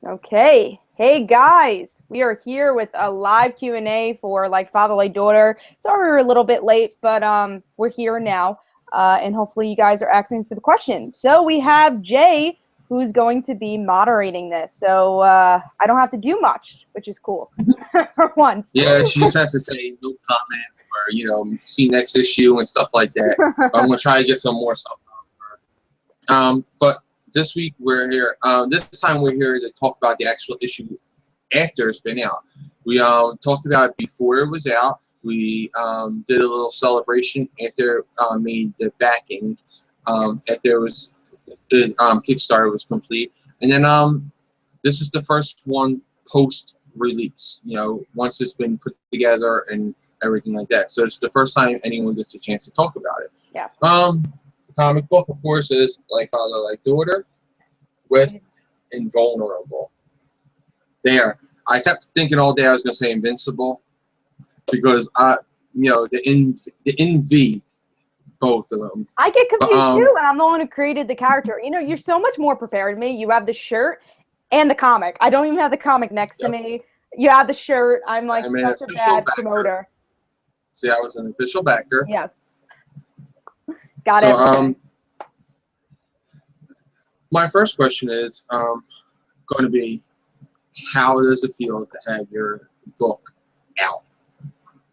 Okay. Hey guys, we are here with a live Q&A for like Father Like Daughter. Sorry we're a little bit late, but we're here now. And hopefully you guys are asking some questions. So we have Jay who's going to be moderating this. So I don't have to do much, which is cool for once. Yeah, she just has to say no comment or see next issue and stuff like that. I'm gonna try to get some more stuff out. But this week we're here. This time we're here to talk about the actual issue after it's been out. We talked about it before it was out. We did a little celebration after made the backing after the Kickstarter was complete, and then this is the first one post release. Once it's been put together and everything like that. So it's the first time anyone gets a chance to talk about it. Yes. The comic book, of course, is Like Father, Like Daughter with Invulnerable. There. I kept thinking all day I was going to say Invincible because, the NV, both of them. I get confused too, and I'm the one who created the character. You're so much more prepared than me. You have the shirt and the comic. I don't even have the comic next to me. You have the shirt. I'm like such a bad promoter. See, I was an official backer. Yes. Got it. My first question is going to be, how does it feel to have your book out?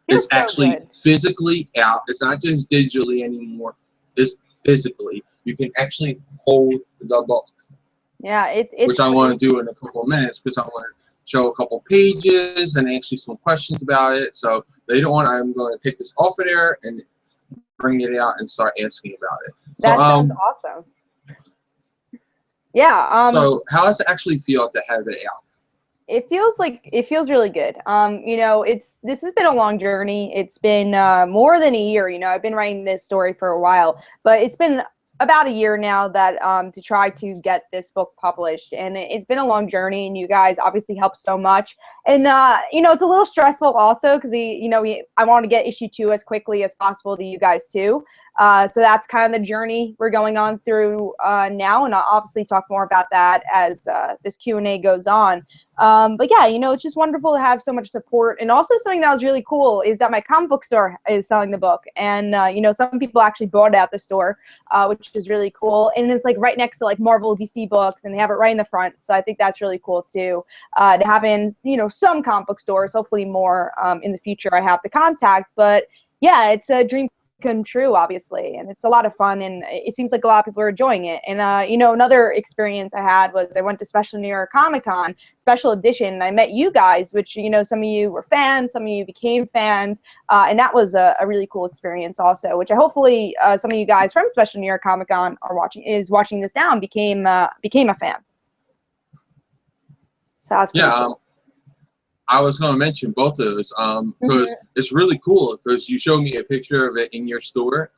It's so actually good. Physically out. It's not just digitally anymore. It's physically. You can actually hold the book. Yeah, it's which I want to do in a couple of minutes because I want to show a couple pages and ask you some questions about it. So later on, I'm going to take this off of there and bring it out and start asking about it. That sounds awesome. Yeah. So how does it actually feel to have it out? It feels really good. This has been a long journey. It's been more than a year. I've been writing this story for a while, but it's been about a year now that to try to get this book published, and it's been a long journey, and you guys obviously helped so much. And it's a little stressful also because I want to get issue 2 as quickly as possible to you guys too. So that's kind of the journey we're going on through now, and I'll obviously talk more about that as this Q&A goes on. But yeah, it's just wonderful to have so much support. And also something that was really cool is that my comic book store is selling the book. And, some people actually bought it at the store, which is really cool. And it's like right next to like Marvel DC books, and they have it right in the front. So I think that's really cool too, to have in, some comic book stores, hopefully more in the future I have the contact. But yeah, it's a dream come true, obviously, and it's a lot of fun, and it seems like a lot of people are enjoying it. And another experience I had was I went to Special New York Comic-Con special edition, and I met you guys, which some of you were fans, some of you became fans, and that was a really cool experience also, which I hopefully some of you guys from Special New York Comic-Con are watching this now and became a fan. So that's cool. I was going to mention both of those because it's really cool because you showed me a picture of it in your store,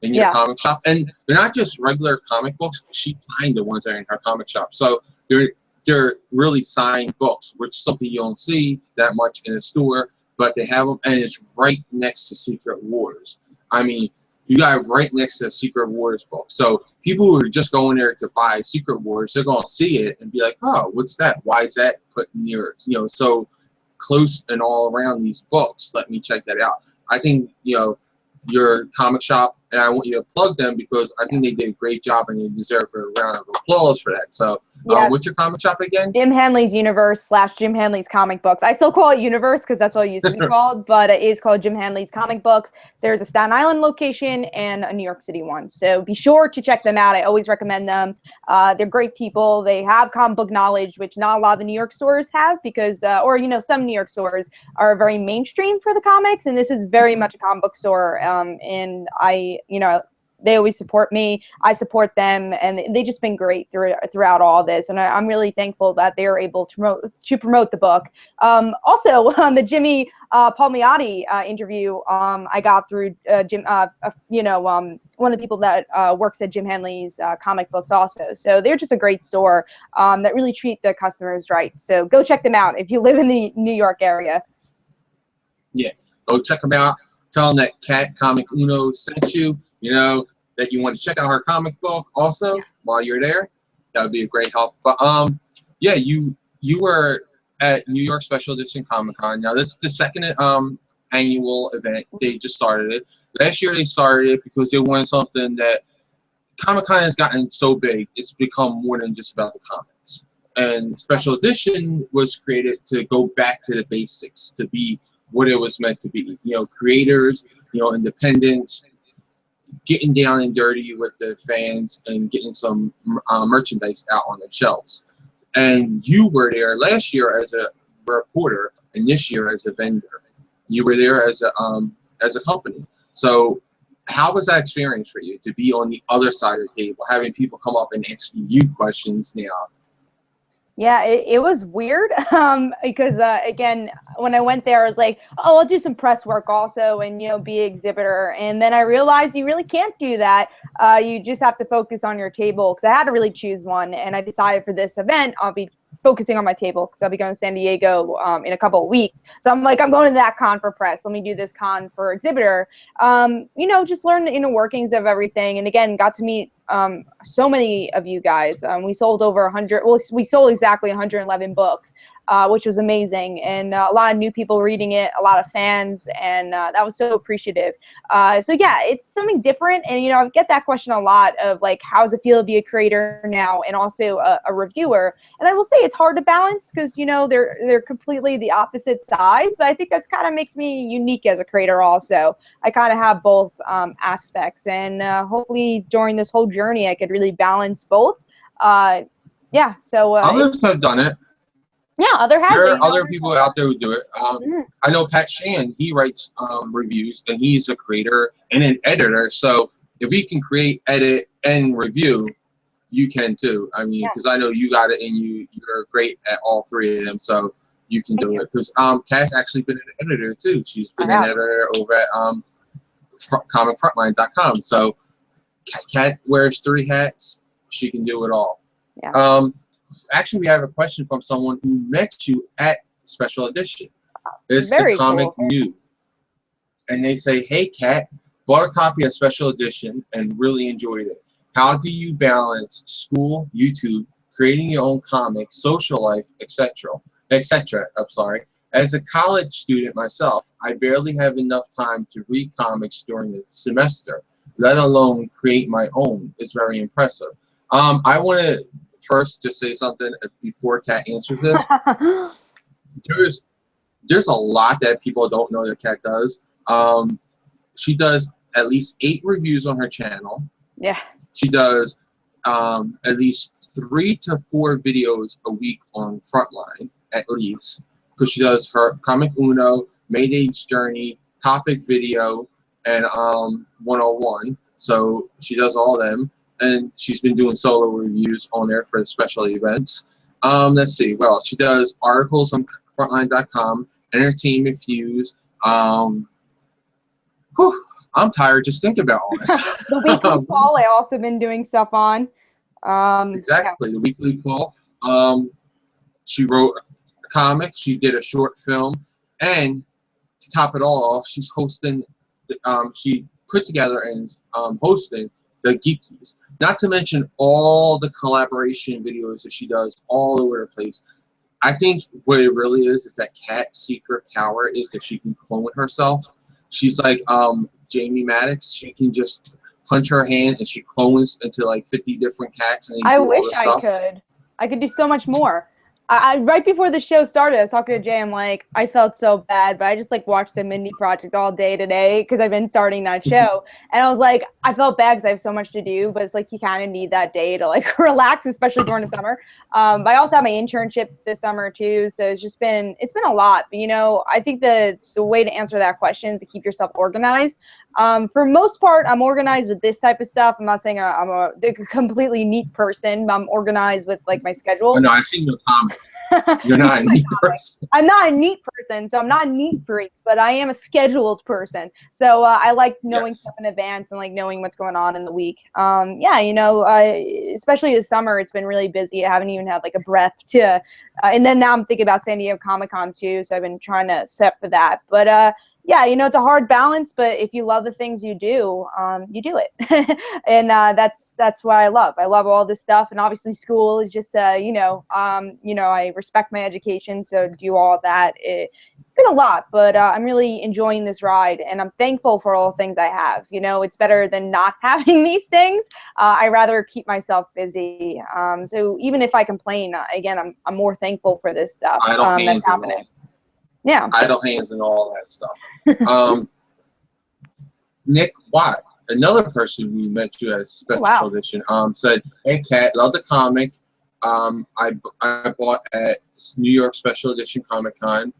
in your comic shop. And they're not just regular comic books. She signed the ones that are in her comic shop. So they're really signed books, which is something you don't see that much in a store. But they have them, and it's right next to Secret Wars. I mean, you got it right next to the Secret Wars book. So people who are just going there to buy Secret Wars, they're going to see it and be like, oh, what's that? Why is that put near it? So close and all around these books. Let me check that out. I think your comic shop, and I want you to plug them because I think they did a great job and they deserve a round of applause for that. So what's your comic shop again? Jim Hanley's Universe / Jim Hanley's Comic Books. I still call it Universe because that's what it used to be called, but it is called Jim Hanley's Comic Books. There's a Staten Island location and a New York City one. So be sure to check them out. I always recommend them. They're great people. They have comic book knowledge, which not a lot of the New York stores have because, some New York stores are very mainstream for the comics, and this is very much a comic book store. And they always support me. I support them, and they've just been great throughout all this. And I'm really thankful that they are able to promote the book. Also, on the Jimmy Palmiotti interview, I got through Jim, one of the people that works at Jim Hanley's Comic Books also. So they're just a great store that really treat their customers right. So go check them out if you live in the New York area. Yeah, go check them out. Tell them that Cat Comic Uno sent you, that you want to check out her comic book also while you're there. That would be a great help. But, you you were at New York Special Edition Comic Con. Now this is the second annual event. They just started it. Last year they started it because they wanted something that Comic Con has gotten so big. It's become more than just about the comics. And Special Edition was created to go back to the basics, to be what it was meant to be. You know, creators, you know, independents, getting down and dirty with the fans and getting some merchandise out on the shelves. And you were there last year as a reporter, and this year as a vendor. You were there as a company. So how was that experience for you to be on the other side of the table, having people come up and ask you questions now? Yeah, it was weird because, again, when I went there, I was like, oh, I'll do some press work also and, you know, be an exhibitor. And then I realized you really can't do that. You just have to focus on your table because I had to really choose one. And I decided for this event, I'll be focusing on my table because I'll be going to San Diego in a couple of weeks. So I'm like, I'm going to that con for press. Let me do this con for exhibitor. You know, just learn the inner workings of everything. And again, got to meet so many of you guys. We sold over 100. Well, we sold exactly 111 books, which was amazing, and a lot of new people reading it, a lot of fans, and that was so appreciative. So yeah, it's something different, and you know, I get that question a lot of like, how does it feel to be a creator now and also a reviewer? And I will say it's hard to balance because you know they're completely the opposite sides, but I think that's kind of makes me unique as a creator. Also, I kind of have both aspects, and hopefully during this whole journey, I could really balance both. Yeah, so Others have done it. Yeah, there are other people out there who do it. I know Pat Shan, he writes reviews, and he's a creator and an editor. So if he can create, edit, and review, you can too. I mean, because I know you got it, and you're great at all three of them, so you can do it. Because Kat's actually been an editor too. She's been an editor over at comicfrontline.com. So Kat wears 3 hats. She can do it all. Yeah. Actually, we have a question from someone who met you at Special Edition. It's Very the Comic cool. New. And they say, hey, Kat, bought a copy of Special Edition and really enjoyed it. How do you balance school, YouTube, creating your own comics, social life, etc.? I'm sorry. As a college student myself, I barely have enough time to read comics during the semester, let alone create my own. It's very impressive. I want to first just say something before Kat answers this. There's a lot that people don't know that Kat does. She does at least 8 reviews on her channel. Yeah. She does at least 3 to 4 videos a week on Frontline, at least, because she does her Comic Uno, Mayday's Journey, Topic Video, and 101. So she does all of them. And she's been doing solo reviews on there for special events. Let's see. Well, she does articles on Frontline.com, Entertainment Fuse. I'm tired just thinking about all this. The Weekly Call, I also been doing stuff on. Exactly, the Weekly Call. She wrote a comic. She did a short film, and to top it all off, she's hosting. She put together and hosting the Geekies. Not to mention all the collaboration videos that she does all over the place. I think what it really is that Kat's secret power is that she can clone herself. She's like Jamie Maddox. She can just punch her hand and she clones into like 50 different cats. And I wish I could. I could do so much more. I right before the show started, I was talking to Jay. I'm like, I felt so bad, but I just like watched the Mindy Project all day today because I've been starting that show, and I was like, I felt bad because I have so much to do, but it's like you kind of need that day to like relax, especially during the summer. But I also have my internship this summer too, so it's been a lot. But you know, I think the way to answer that question is to keep yourself organized. For most part, I'm organized with this type of stuff. I'm not saying I'm a completely neat person, but I'm organized with like my schedule. Oh, no, I've seen your comments. You're not a neat person. I'm not a neat person, so I'm not a neat freak, but I am a scheduled person. So I like knowing stuff in advance and like knowing what's going on in the week. Yeah, you know, especially this summer, it's been really busy. I haven't even had like a breath to, and then now I'm thinking about San Diego Comic-Con too, so I've been trying to set for that. But yeah, you know, it's a hard balance, but if you love the things you do it. And that's what I love. I love all this stuff. And obviously school is just, you know, I respect my education. So do all of that. It's been a lot, but I'm really enjoying this ride and I'm thankful for all the things I have. You know, it's better than not having these things. I rather keep myself busy. So even if I complain, again, I'm more thankful for this stuff that's happening. Yeah. Idle hands and all that stuff. Nick Watt, another person who met you at Special Edition, said, "Hey, Kat, love the comic. I bought at New York Special Edition Comic Con.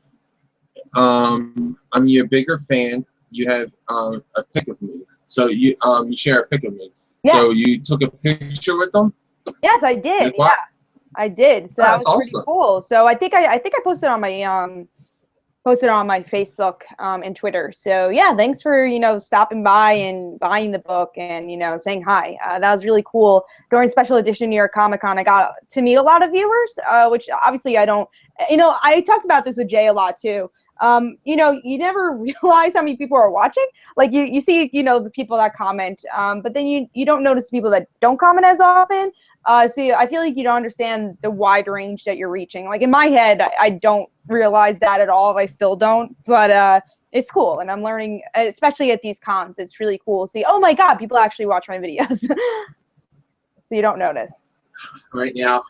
I'm your bigger fan. You have a pic of me. So you share a pic of me. Yes. So you took a picture with them?" Yes, I did. Yeah, I did. So that was awesome. Pretty cool. So I think I posted on my Facebook and Twitter. So yeah, thanks for, you know, stopping by and buying the book and, you know, saying hi. That was really cool. During Special Edition New York Comic Con, I got to meet a lot of viewers, which obviously I don't, you know, I talked about this with Jay a lot too. You know, you never realize how many people are watching. Like you see, you know, the people that comment, but then you don't notice people that don't comment as often. So I feel like you don't understand the wide range that you're reaching. Like in my head, I don't realize that at all. I still don't, but it's cool. And I'm learning, especially at these cons, it's really cool to see, oh my God, people actually watch my videos. So you don't notice. Right now,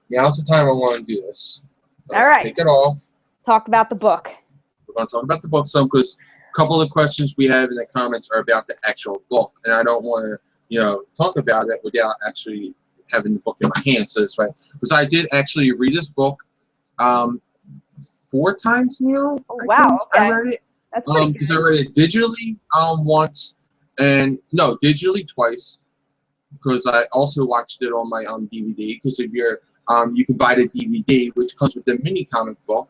now's the time I want to do this. So all right. Take it off. Talk about the book. We're going to talk about the book some because a couple of questions we have in the comments are about the actual book. And I don't want to, you know, talk about it without actually having the book in my hand, so that's right. Because I did actually read this book 4 times now. Oh, wow. Okay. I read it because I read it digitally once, and no, digitally twice. Because I also watched it on my DVD. Because if you're you can buy the DVD, which comes with the mini comic book,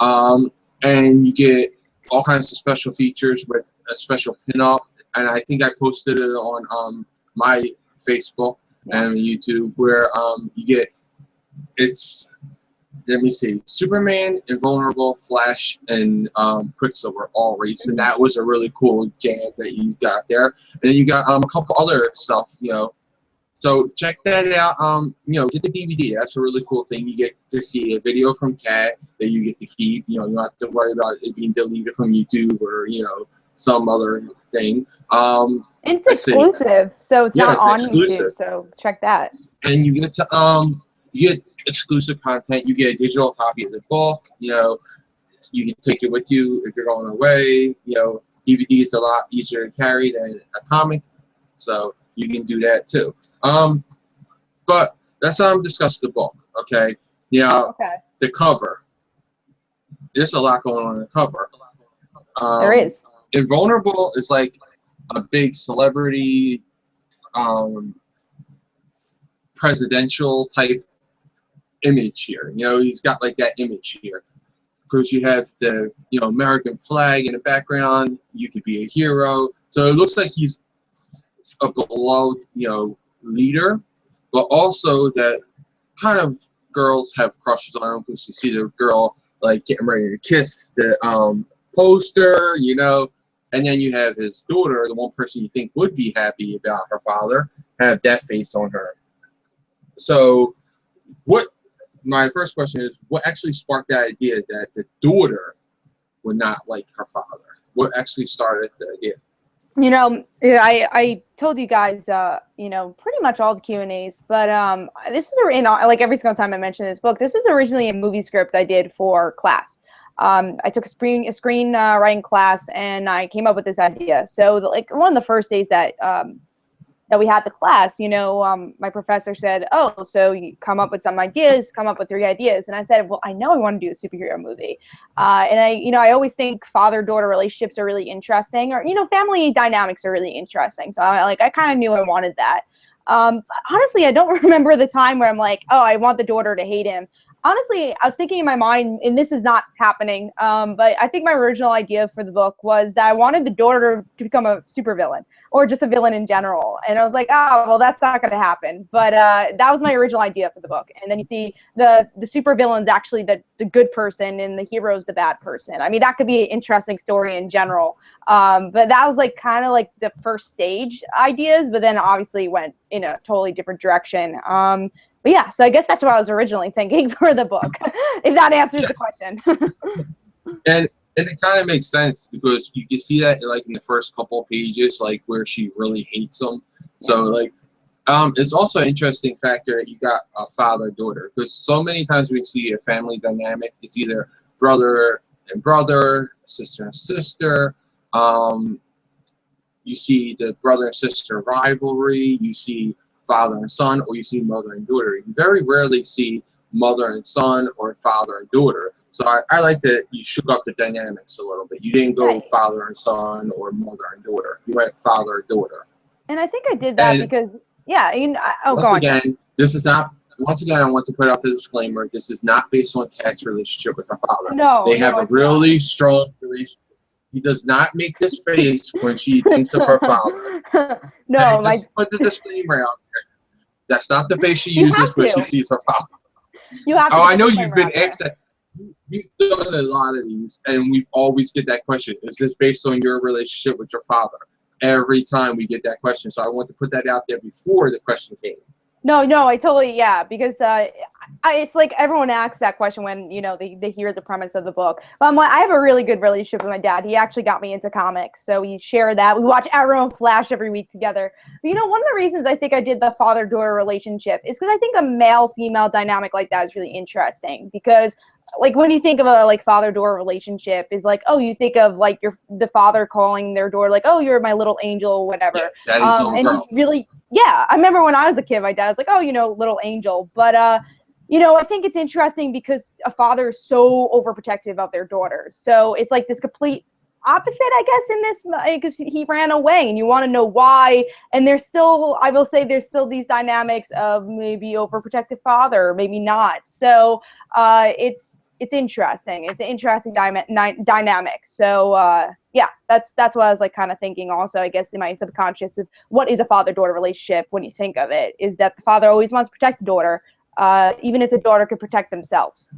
and you get all kinds of special features with a special pinup. And I think I posted it on my Facebook and YouTube, where you get, it's, let me see, Superman, Invulnerable, Flash, and Quicksilver all raced, and that was a really cool jam that you got there. And then you got a couple other stuff, you know. So check that out. You know, get the DVD. That's a really cool thing. You get to see a video from Kat that you get to keep. You know, you don't have to worry about it being deleted from YouTube or, you know, some other thing. It's exclusive, so it's not on YouTube. So check that. And you get to you get exclusive content. You get a digital copy of the book. You know, you can take it with you if you're going away. You know, DVD is a lot easier to carry than a comic, so you can do that too. But let's discuss the book. Okay. Yeah. Okay. The cover. There's a lot going on in the cover. There is. Invulnerable is like a big celebrity, presidential type image here. You know, he's got like that image here. Because you have the, you know, American flag in the background. You could be a hero. So it looks like he's a beloved, you know, leader, but also that kind of girls have crushes on him because you see the girl like getting ready to kiss the poster, you know. And then you have his daughter, the one person you think would be happy about her father, have that face on her. So my first question is, what actually sparked that idea that the daughter would not like her father? What actually started the idea? You know, I told you guys, you know, pretty much all the Q&As, but this was, like every single time I mention this book, this was originally a movie script I did for class. I took a screen writing class, and I came up with this idea. So, like, one of the first days that we had the class, you know, my professor said, "Oh, so you come up with some ideas, come up with 3 ideas." And I said, "Well, I know I want to do a superhero movie." And I always think father-daughter relationships are really interesting, or, you know, family dynamics are really interesting. So I kind of knew I wanted that. Honestly, I don't remember the time where I'm like, "Oh, I want the daughter to hate him." honestly, I was thinking in my mind, and this is not happening, but I think my original idea for the book was that I wanted the daughter to become a supervillain or just a villain in general. And I was like, oh, well, that's not going to happen. But that was my original idea for the book. And then you see the supervillain's actually the good person and the hero's the bad person. I mean, that could be an interesting story in general. But that was like kind of like the first stage ideas, but then obviously went in a totally different direction. But yeah, so I guess that's what I was originally thinking for the book, if that answers the question. and it kind of makes sense because you can see that like in the first couple of pages, like where she really hates him. So like, it's also an interesting factor that you got a father-daughter, because so many times we see a family dynamic. It's either brother and brother, sister and sister. You see the brother and sister rivalry. You see father and son, or you see mother and daughter. You very rarely see mother and son or father and daughter. So I like that you shook up the dynamics a little bit. You didn't go father and son or mother and daughter. You went father and daughter. And I think I did that because, yeah. Once again, this is not. Once again, I want to put out the disclaimer. This is not based on Kat's relationship with her father. No, they have a really strong relationship. He does not make this face when she thinks of her father. No, just put the disclaimer out there. That's not the face she uses when she sees her father. You have to. Oh, I know you've been asked that. We've done a lot of these, and we always get that question: is this based on your relationship with your father? Every time we get that question, so I want to put that out there before the question came. No, I totally, because it's like everyone asks that question when, they hear the premise of the book. But I'm like, I have a really good relationship with my dad. He actually got me into comics, so we share that. We watch Arrow and Flash every week together. But, one of the reasons I think I did the father-daughter relationship is because I think a male-female dynamic like that is really interesting. Because, like, when you think of a, like, father-daughter relationship, is like, oh, you think of, like, the father calling their daughter, like, oh, you're my little angel, whatever. Yeah, daddy's little girl. He's really... Yeah, I remember when I was a kid, my dad was like, oh, little angel. But, I think it's interesting because a father is so overprotective of their daughters. So it's like this complete opposite, I guess, in this, because he ran away and you want to know why. And there's still, I will say, there's still these dynamics of maybe overprotective father, maybe not. So it's interesting. It's an interesting dynamic. So, yeah, that's what I was like kind of thinking also, I guess, in my subconscious of what is a father-daughter relationship when you think of it, is that the father always wants to protect the daughter, even if the daughter could protect themselves.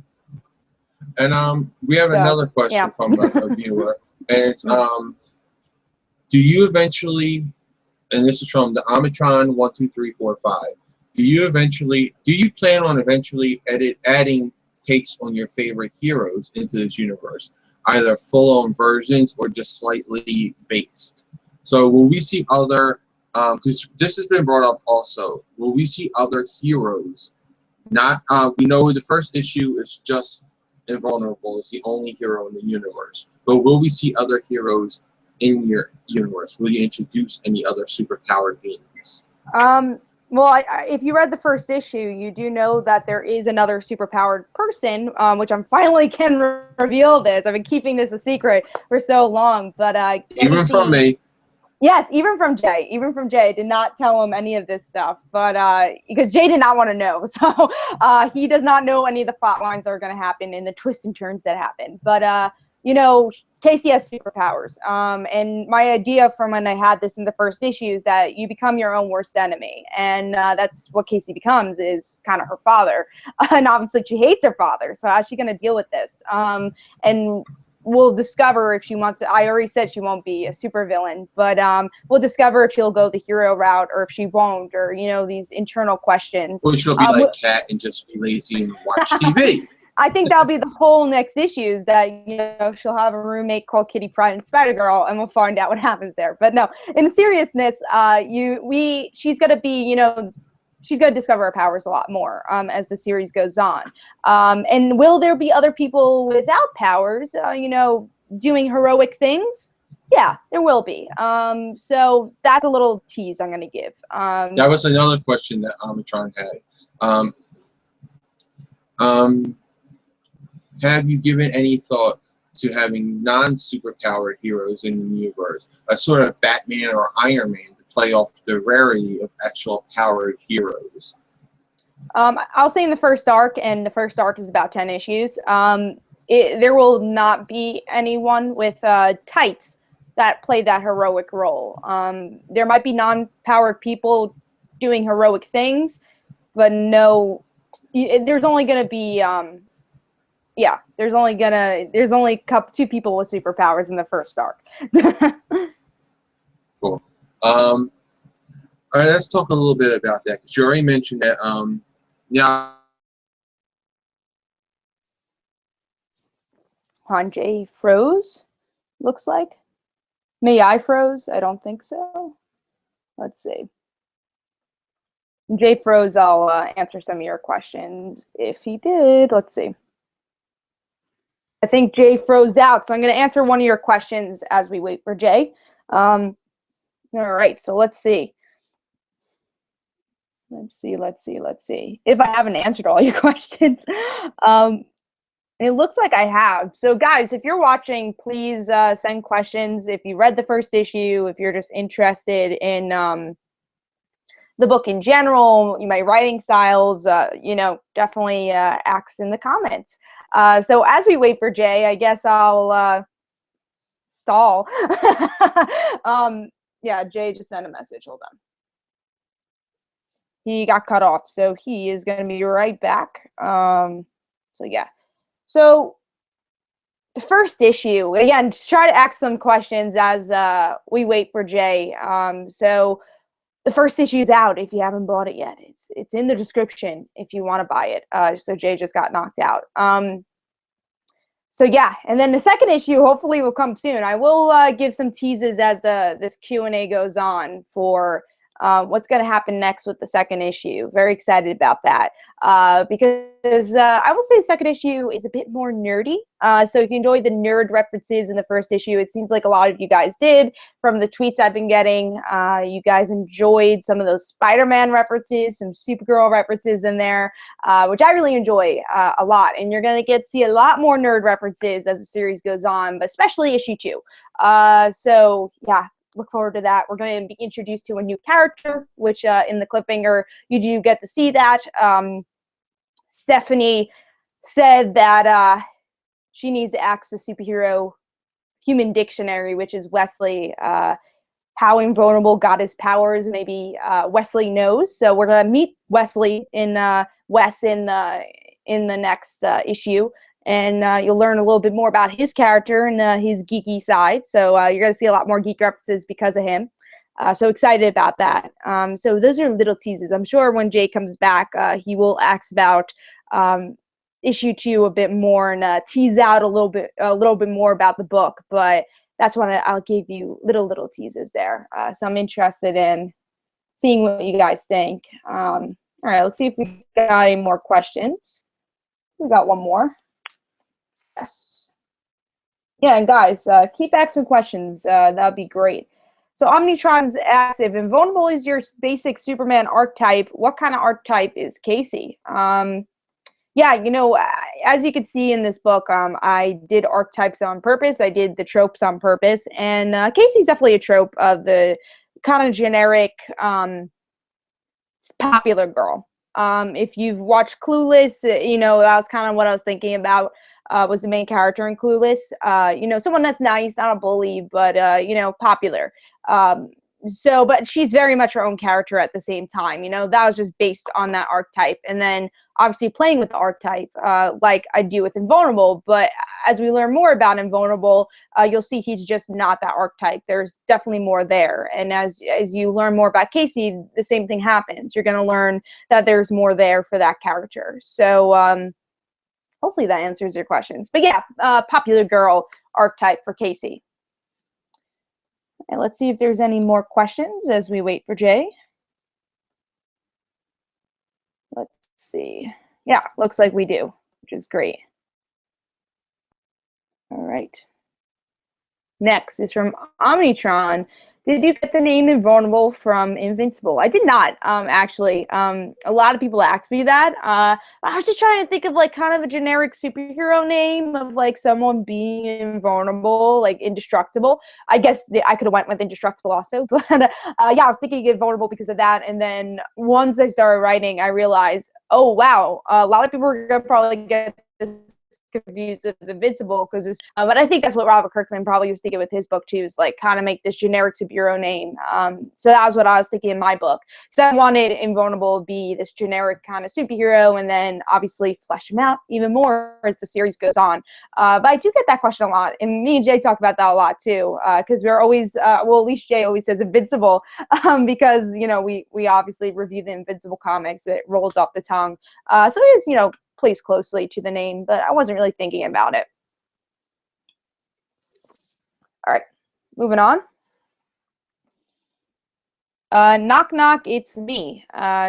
And we have another question from a viewer, and it's, do you eventually, and this is from the Amatron12345, do you plan on eventually adding takes on your favorite heroes into this universe, either full-on versions or just slightly based? So will we see other, because this has been brought up also, will we see other heroes? Not, we know the first issue is just Invulnerable is the only hero in the universe, but will we see other heroes in your universe? Will you introduce any other superpowered beings? Well, if you read the first issue, you do know that there is another superpowered person, which I'm finally can reveal this. I've been keeping this a secret for so long, but even from me. Yes, even from Jay. Even from Jay. I did not tell him any of this stuff, but because Jay did not want to know. So he does not know any of the plot lines that are going to happen and the twists and turns that happen. But, Casey has superpowers. And my idea from when I had this in the first issue is that you become your own worst enemy. And that's what Casey becomes, is kind of her father. And obviously she hates her father. So how's she going to deal with this? And we'll discover if she wants to. I already said she won't be a supervillain, but we'll discover if she'll go the hero route or if she won't, or, these internal questions. Or she'll be like Kat and just be lazy and watch TV. I think that'll be the whole next issue, is that, she'll have a roommate called Kitty Pryde and Spider-Girl, and we'll find out what happens there. But no, in seriousness, she's going to be, she's going to discover her powers a lot more as the series goes on. And will there be other people without powers, doing heroic things? Yeah, there will be. So that's a little tease I'm going to give. That was another question that Amatron had. Have you given any thought to having non-superpowered heroes in the universe, a sort of Batman or Iron Man, to play off the rarity of actual powered heroes? I'll say in the first arc, and the first arc is about 10 issues. There will not be anyone with tights that play that heroic role. There might be non-powered people doing heroic things, but no, there's only going to be yeah, there's only two people with superpowers in the first arc. Cool. All right, let's talk a little bit about that, because you already mentioned that. Yeah. Jay froze, looks like. May I froze? I don't think so. Let's see. Jay froze, I'll answer some of your questions if he did. Let's see. I think Jay froze out, so I'm going to answer one of your questions as we wait for Jay. All right, so let's see. Let's see. If I haven't answered all your questions. It looks like I have. So guys, if you're watching, please send questions. If you read the first issue, if you're just interested in the book in general, my writing styles, you know, definitely ask in the comments. So as we wait for Jay, I guess I'll stall. Yeah, Jay just sent a message. Hold on. He got cut off, so he is going to be right back. So yeah. So the first issue, again, just try to ask some questions as we wait for Jay. So the first issue is out if you haven't bought it yet. It's in the description if you want to buy it. So Jay just got knocked out. So yeah, and then the second issue hopefully will come soon. I will give some teases as this Q&A goes on for what's going to happen next with the second issue. Very excited about that because I will say the second issue is a bit more nerdy. So if you enjoyed the nerd references in the first issue, it seems like a lot of you guys did from the tweets I've been getting. You guys enjoyed some of those Spider-Man references, some Supergirl references in there, which I really enjoy a lot. And you're going to get to see a lot more nerd references as the series goes on, but especially issue 2. So yeah. Look forward to that. We're going to be introduced to a new character, which in the cliffhanger, you do get to see that. Stephanie said that she needs to ask the superhero human dictionary, which is Wesley, how invulnerable got his powers. Maybe Wesley knows. So we're going to meet Wesley in Wes in the next issue. And you'll learn a little bit more about his character and his geeky side. So you're going to see a lot more geek references because of him. So excited about that. So those are little teases. I'm sure when Jay comes back, he will ask about issue 2 a bit more and tease out a little bit more about the book. But that's when I'll give you little teases there. So I'm interested in seeing what you guys think. All right, let's see if we got any more questions. We got one more. Yes. Yeah, and guys, keep asking questions. That'd be great. So Omnitron's active. Invulnerable is your basic Superman archetype. What kind of archetype is Casey? Yeah, you know, as you can see in this book, I did archetypes on purpose. I did the tropes on purpose. And Casey's definitely a trope of the kind of generic popular girl. If you've watched Clueless, you know, that was kind of what I was thinking about. Was the main character in Clueless. You know, someone that's nice, not a bully, but, you know, popular. But she's very much her own character at the same time. You know, that was just based on that archetype. And then obviously playing with the archetype like I do with Invulnerable. But as we learn more about Invulnerable, you'll see he's just not that archetype. There's definitely more there. And as you learn more about Casey, the same thing happens. You're going to learn that there's more there for that character. So, hopefully that answers your questions. But yeah, popular girl archetype for Casey. And let's see if there's any more questions as we wait for Jay. Let's see. Yeah, looks like we do, which is great. All right. Next is from Omnitron. Did you get the name Invulnerable from Invincible? I did not, actually. A lot of people ask me that. I was just trying to think of like kind of a generic superhero name of like someone being invulnerable, like indestructible. I guess I could have went with indestructible also, but yeah, I was thinking invulnerable because of that. And then once I started writing, I realized, oh wow, a lot of people are gonna probably get this confused with Invincible because it's but I think that's what Robert Kirkman probably was thinking with his book too, is like kind of make this generic superhero name. So that was what I was thinking in my book, because I wanted Invulnerable to be this generic kind of superhero and then obviously flesh him out even more as the series goes on. But I do get that question a lot, and me and Jay talk about that a lot too, because we're always well, at least Jay always says Invincible, because you know we obviously review the Invincible comics. It rolls off the tongue, so it is, you know, plays closely to the name, but I wasn't really thinking about it. All right, moving on. Knock knock, it's me.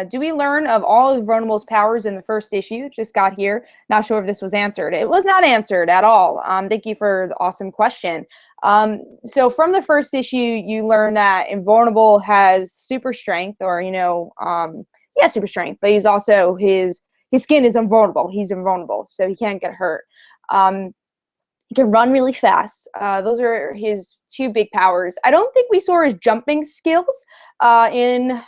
Do we learn of all of Vulnerable's powers in the first issue? Just got here. Not sure if this was answered. It was not answered at all. Thank you for the awesome question. So from the first issue, you learn that Invulnerable has super strength, or, you know, yeah, super strength, but he's also his skin is invulnerable. He's invulnerable, so he can't get hurt. He can run really fast. Those are his two big powers. I don't think we saw his jumping skills in, I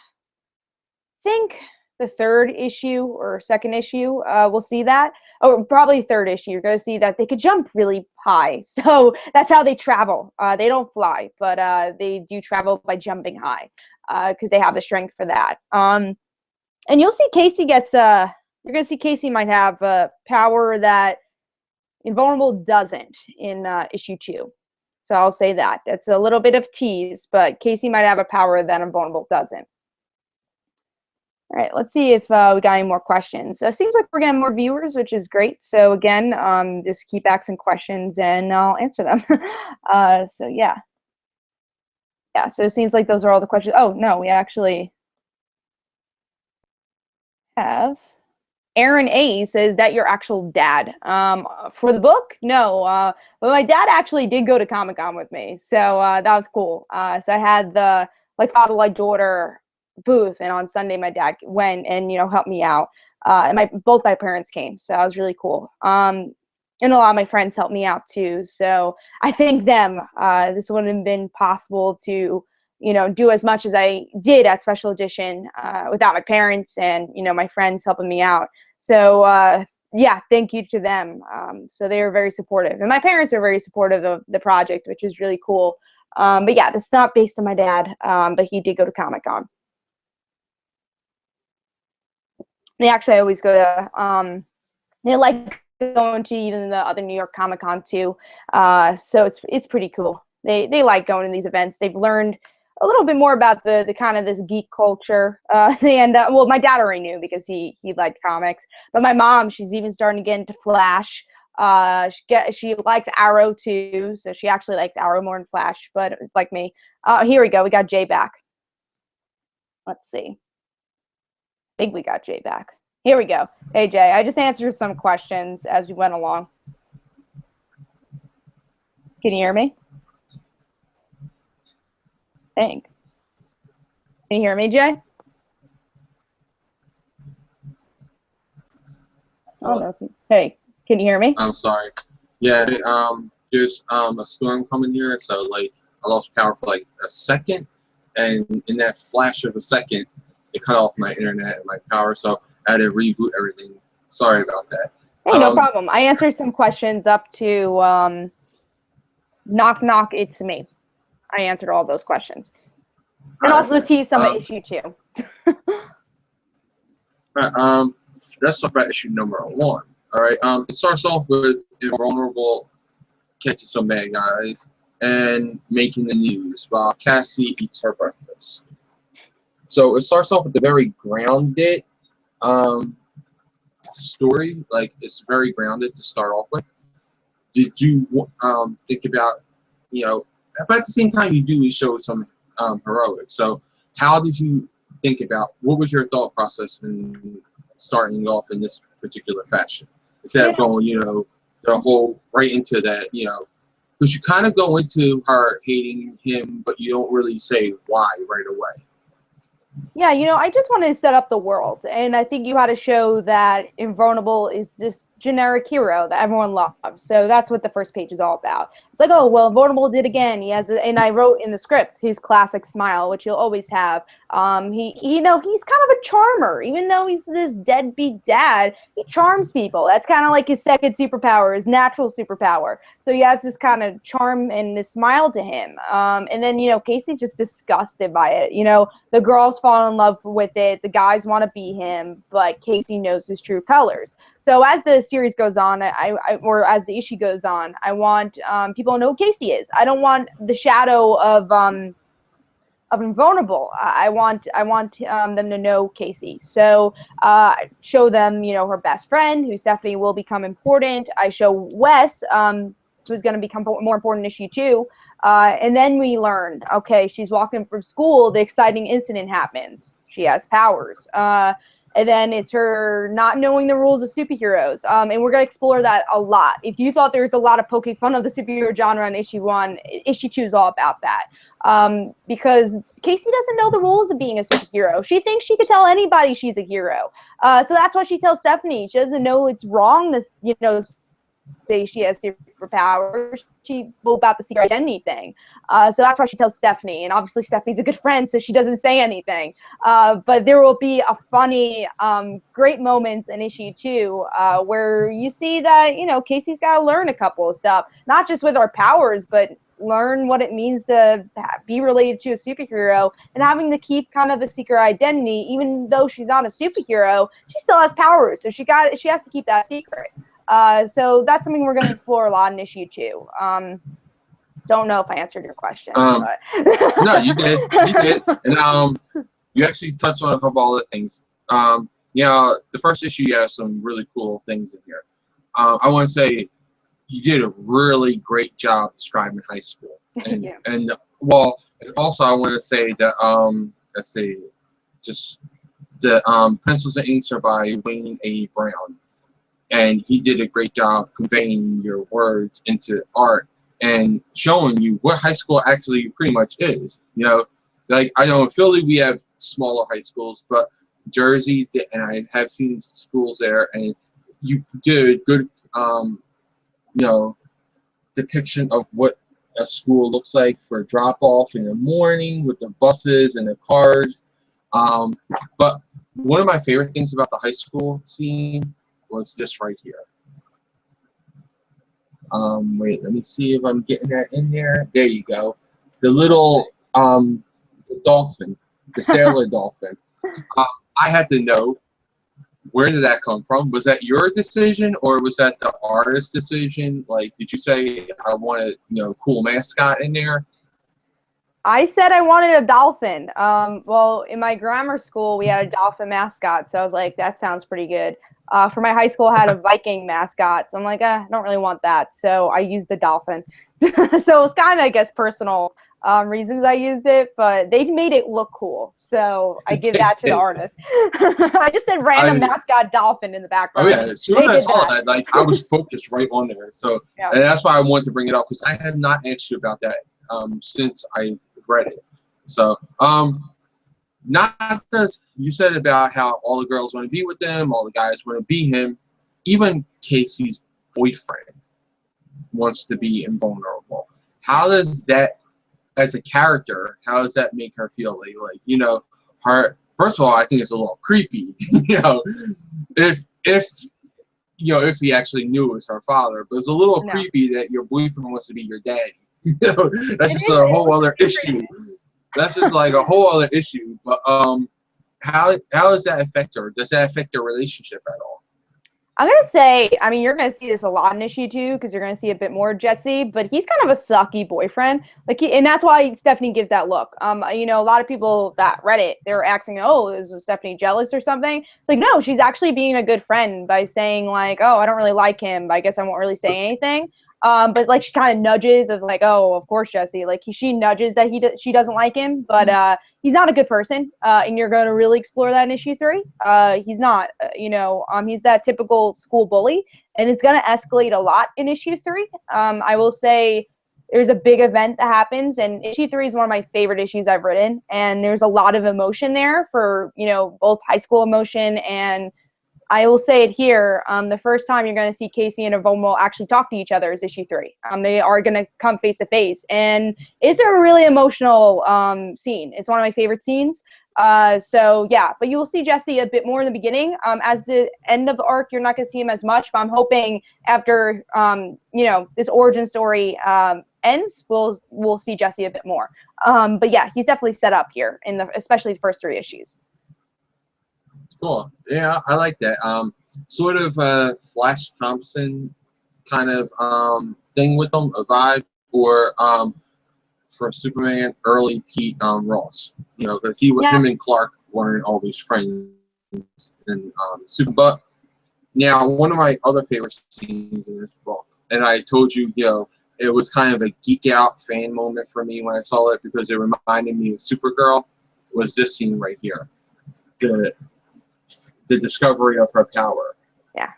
think, the third issue or second issue. We'll see that. Oh, probably third issue. You're going to see that they could jump really high. So that's how they travel. They don't fly, but they do travel by jumping high because they have the strength for that. And you'll see Casey gets you're going to see Casey might have a power that Invulnerable doesn't in issue 2. So I'll say that. That's a little bit of tease, but Casey might have a power that Invulnerable doesn't. All right, let's see if we got any more questions. It seems like we're getting more viewers, which is great. So again, just keep asking questions and I'll answer them. So yeah. Yeah, so it seems like those are all the questions. Oh, no, we actually have... Aaron A says that your actual dad. For the book, no. But my dad actually did go to Comic-Con with me, so that was cool. So I had the like father like daughter booth, and on Sunday my dad went and, you know, helped me out. And both my parents came, so that was really cool. And a lot of my friends helped me out too. So I thank them. This wouldn't have been possible to, you know, do as much as I did at Special Edition without my parents and, you know, my friends helping me out. So yeah, thank you to them. So they were very supportive, and my parents are very supportive of the project, which is really cool. But yeah, this is not based on my dad, but he did go to Comic-Con. They actually always go to, they like going to even the other New York Comic-Con too. So it's pretty cool. They like going to these events. They've learned a little bit more about the kind of this geek culture. And well, my dad already knew because he liked comics. But my mom, she's even starting to get into Flash. She likes Arrow too, so she actually likes Arrow more than Flash. But it's like me. Here we go. We got Jay back. Let's see. I think we got Jay back. Here we go. Hey, Jay. I just answered some questions as we went along. Can you hear me? Thanks. Can you hear me, Jay? Hey, can you hear me? I'm sorry. Yeah, there's a storm coming here, so like I lost power for like a second, and in that flash of a second, it cut off my internet and my power, so I had to reboot everything. Sorry about that. Hey, no problem. I answered some questions up to knock knock, it's me. I answered all those questions. And also tease some of issue 2. Right, let's talk about issue number 1. All right. It starts off with Invulnerable catching some bad guys and making the news while Cassie eats her breakfast. So it starts off with a very grounded story. Like, it's very grounded to start off with. Did you think about, you know, but at the same time you do show some heroics. So how did you think about, what was your thought process in starting off in this particular fashion instead of going, you know, the whole right into that, you know, because you kind of go into her hating him, but you don't really say why right away. Yeah, I just wanted to set up the world, and I think you had to show that Invulnerable is this generic hero that everyone loves. So that's what the first page is all about. It's like, oh, well, Invulnerable did again. He has, and I wrote in the script his classic smile, which he'll always have. He's kind of a charmer, even though he's this deadbeat dad. He charms people. That's kind of like his second superpower, his natural superpower. So he has this kind of charm and this smile to him. And then Casey's just disgusted by it. The girls fall in love with it. The guys want to be him, but Casey knows his true colors. So as the series goes on, or as the issue goes on, I want people to know who Casey is. I don't want the shadow of Invulnerable. I want them to know Casey. So show them, her best friend, who Stephanie will become important. I show Wes, who's going to become more important in issue 2. And then we learn, okay, she's walking from school, the exciting incident happens. She has powers. And then it's her not knowing the rules of superheroes. And we're going to explore that a lot. If you thought there was a lot of poking fun of the superhero genre in issue 1, issue 2 is all about that. Because Casey doesn't know the rules of being a superhero. She thinks she could tell anybody she's a hero. So that's why she tells Stephanie. She doesn't know it's wrong to, say she has superpowers. She about the secret identity thing. So that's why she tells Stephanie. And obviously Stephanie's a good friend, so she doesn't say anything. But there will be a funny, great moments in issue 2 where you see that, Casey's got to learn a couple of stuff. Not just with her powers, but learn what it means to be related to a superhero and having to keep kind of a secret identity. Even though she's not a superhero, she still has powers. So she has to keep that secret. So that's something we're going to explore a lot in issue 2. Don't know if I answered your question. But. No, you did. And you actually touched on a couple of other things. The first issue, you have some really cool things in here. I want to say you did a really great job describing high school. And, yeah. and also I want to say that, let's see, just the Pencils and Inks are by Wayne A. Brown. And he did a great job conveying your words into art and showing you what high school actually pretty much is. Like I know in Philly we have smaller high schools, but Jersey, and I have seen schools there, and you did a good, depiction of what a school looks like for drop off in the morning with the buses and the cars. But one of my favorite things about the high school scene was this right here. Wait, let me see if I'm getting that in there. There you go. The little the dolphin, the sailor dolphin. I had to know, where did that come from? Was that your decision or was that the artist's decision? Like, did you say I wanted, a cool mascot in there? I said I wanted a dolphin. Well, in my grammar school, we had a dolphin mascot, so I was like, that sounds pretty good. For my high school, I had a Viking mascot, so I'm like, I don't really want that, so I used the dolphin. So it's kind of, I guess, personal reasons I used it, but they made it look cool, so I give that to the artist. I just said random mascot dolphin in the background. Oh yeah, as soon as I saw that, like I was focused right on there. So yeah. And that's why I wanted to bring it up, because I have not asked you about that since I read it. So not as you said about how all the girls want to be with him, all the guys want to be him. Even Casey's boyfriend wants to be invulnerable. How does that, as a character, how does that make her feel? Like her. First of all, I think it's a little creepy. If he actually knew it was her father, but it's a little creepy that your boyfriend wants to be your daddy. That's just a whole other issue. That's just like a whole other issue. But how does that affect her? Does that affect your relationship at all? I'm going to say, I mean, you're going to see this a lot in issue 2 because you're going to see a bit more Jesse, but he's kind of a sucky boyfriend. And that's why Stephanie gives that look. A lot of people that read it, they were asking, oh, is Stephanie jealous or something? It's like, no, she's actually being a good friend by saying like, oh, I don't really like him, but I guess I won't really say anything. But like she kind of nudges of like, oh, of course, Jesse. Like she nudges that she doesn't like him, but he's not a good person. And you're going to really explore that in issue 3. He's not, he's that typical school bully, and it's going to escalate a lot in issue 3. I will say there's a big event that happens, and issue 3 is one of my favorite issues I've written, and there's a lot of emotion there for, you know, both high school emotion, and I will say it here, the first time you're going to see Casey and Avomo actually talk to each other is issue 3. They are going to come face to face, and it's a really emotional scene. It's one of my favorite scenes. So yeah, but you will see Jesse a bit more in the beginning. As the end of the arc, you're not going to see him as much, but I'm hoping after, you know, this origin story ends, we'll see Jesse a bit more. But yeah, he's definitely set up here in especially the first 3 issues. Cool. Yeah, I like that. Sort of Flash Thompson kind of thing with them, a vibe, or for Superman, early Pete Ross. You know, because him and Clark weren't always friends in Super. But now, one of my other favorite scenes in this book, and I told you, you know, it was kind of a geek out fan moment for me when I saw it because it reminded me of Supergirl, was this scene right here. The discovery of her power. Yeah.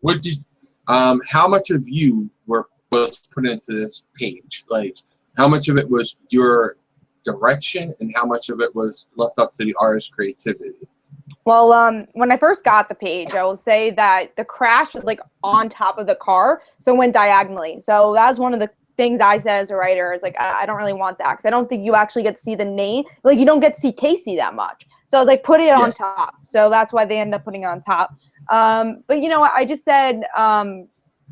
What did how much of you was put into this page? Like, how much of it was your direction, and how much of it was left up to the artist's creativity? Well, when I first got the page, I will say that the crash was like on top of the car, so it went diagonally. So that was one of the things I said as a writer, is like, I don't really want that, because I don't think you actually get to see the name. Like, you don't get to see Casey that much. So I was like, put it on top. So that's why they end up putting it on top. But you know what? I just said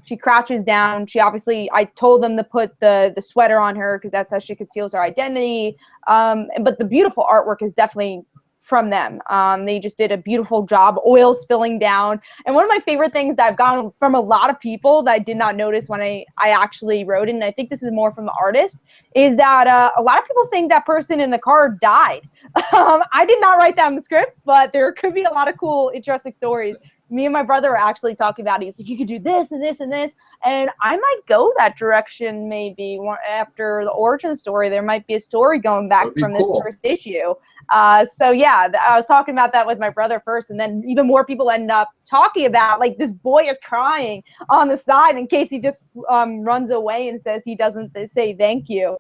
she crouches down. She obviously, I told them to put the sweater on her because that's how she conceals her identity. But the beautiful artwork is definitely from them. They just did a beautiful job, oil spilling down. And one of my favorite things that I've gotten from a lot of people that I did not notice when I actually wrote it, and I think this is more from the artist, is that a lot of people think that person in the car died. I did not write that in the script, but there could be a lot of cool, interesting stories. Me and my brother are actually talking about it. He's like, you could do this and this and this. And I might go that direction maybe after the origin story. There might be a story going back from this first issue. So yeah, I was talking about that with my brother first, and then even more people end up talking about, like, this boy is crying on the side, and Casey just runs away and says he doesn't say thank you.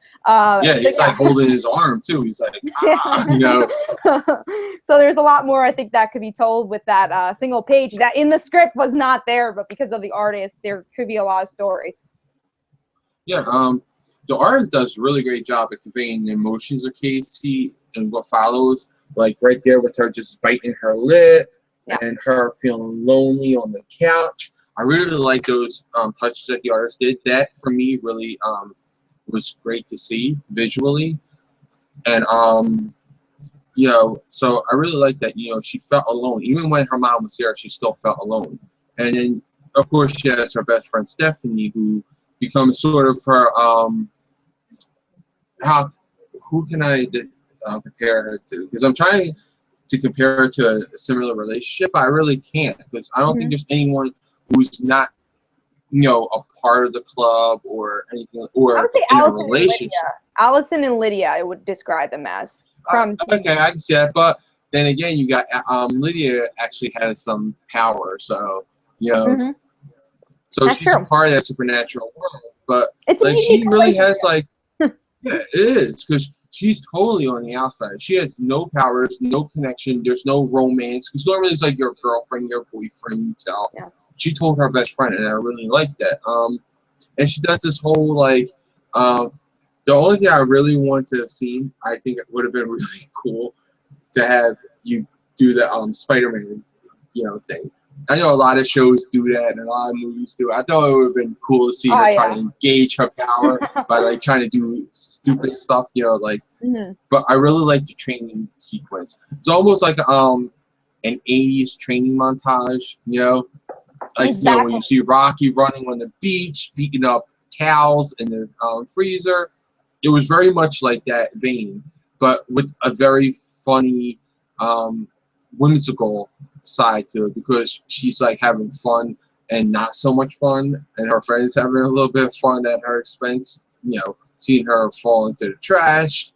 He's like holding his arm too. He's like, you know. So there's a lot more I think that could be told with that single page that in the script was not there, but because of the artist, there could be a lot of story. Yeah, the artist does a really great job at conveying the emotions of Casey and what follows. Like right there with her just biting her lip and her feeling lonely on the couch. I really like those touches that the artist did. That for me really was great to see visually, and you know, so I really like that. You know, she felt alone even when her mom was there. She still felt alone, and then of course she has her best friend Stephanie, who becomes sort of her who can I compare her to? Because I'm trying to compare her to a similar relationship. I really can't, because I don't think there's anyone who's not, you know, a part of the club or anything, or I would say in Allison a relationship. Allison and Lydia, I would describe them as. Okay, I can see that, but then again, you got Lydia actually has some power, so you know, so she's a part of that supernatural world. But it's like she really has like, yeah, it is, because she's totally on the outside. She has no powers, no connection. There's no romance, because normally it's like your girlfriend, your boyfriend, you tell. Yeah. She told her best friend, and I really like that. And she does this whole like, the only thing I really want to have seen, I think it would have been really cool to have you do the Spider-Man, you know, thing. I know a lot of shows do that, and a lot of movies do. I thought it would have been cool to see her try to engage her power by like trying to do stupid stuff, you know, like. But I really like the training sequence. It's almost like an '80s training montage, you know, like you know when you see Rocky running on the beach, beating up cows in the freezer. It was very much like that vein, but with a very funny, whimsical side to it, because she's like having fun and not so much fun, and her friends having a little bit of fun at her expense, you know, seeing her fall into the trash.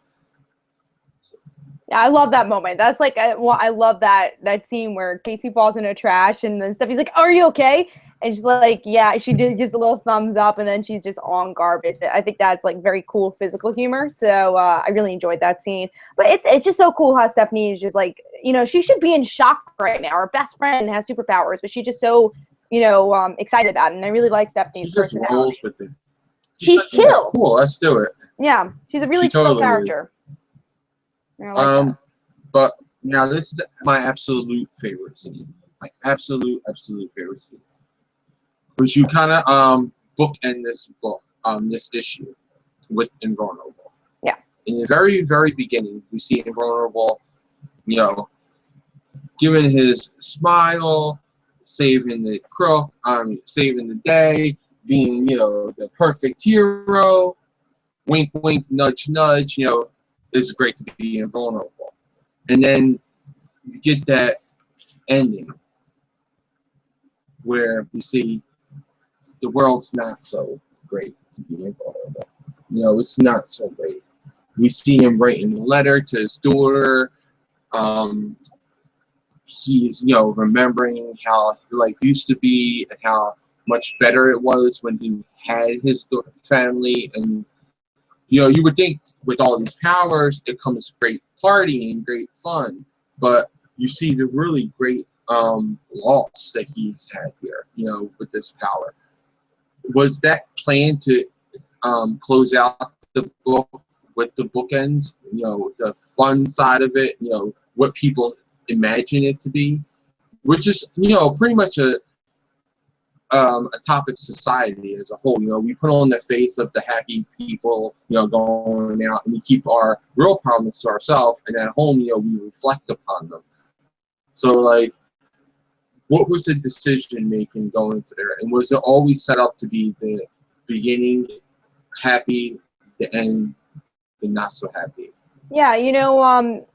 Yeah, I love that moment. That's like, I love that scene where Casey falls into trash, and then Steffi's like, "Are you okay?" and she's like, yeah, she did gives a little thumbs up, and then she's just on garbage. I think that's like very cool physical humor. So I really enjoyed that scene. But it's just so cool how Stephanie is just like, you know, she should be in shock right now. Her best friend has superpowers, but she's just so, you know, excited about it. And I really like Stephanie's she just personality. rolls with it. She's like, chill. Yeah, cool, let's do it. Yeah, she's a really chill totally character. I like that. But now this is my absolute favorite scene. My absolute favorite scene. Which you kind of bookend this book, this issue with Invulnerable. Yeah. In the very, very beginning, we see Invulnerable, you know, giving his smile, saving the crook, saving the day, being, you know, the perfect hero. Wink, wink, nudge, nudge. You know, it's great to be invulnerable. And then you get that ending where we see the world's not so great to be invulnerable. You know, it's not so great. We see him writing a letter to his daughter. He's, you know, remembering how life used to be and how much better it was when he had his family. And, you know, you would think with all these powers, it comes great partying, great fun. But you see the really great loss that he's had here, you know, with this power. Was that planned to close out the book with the bookends? You know, the fun side of it, you know, what people imagine it to be, which is, you know, pretty much a topic society as a whole. You know, we put on the face of the happy people, you know, going out, and we keep our real problems to ourselves, and at home, you know, we reflect upon them. So, like, what was the decision making going into there, and was it always set up to be the beginning happy, the end the not so happy? Yeah, you know,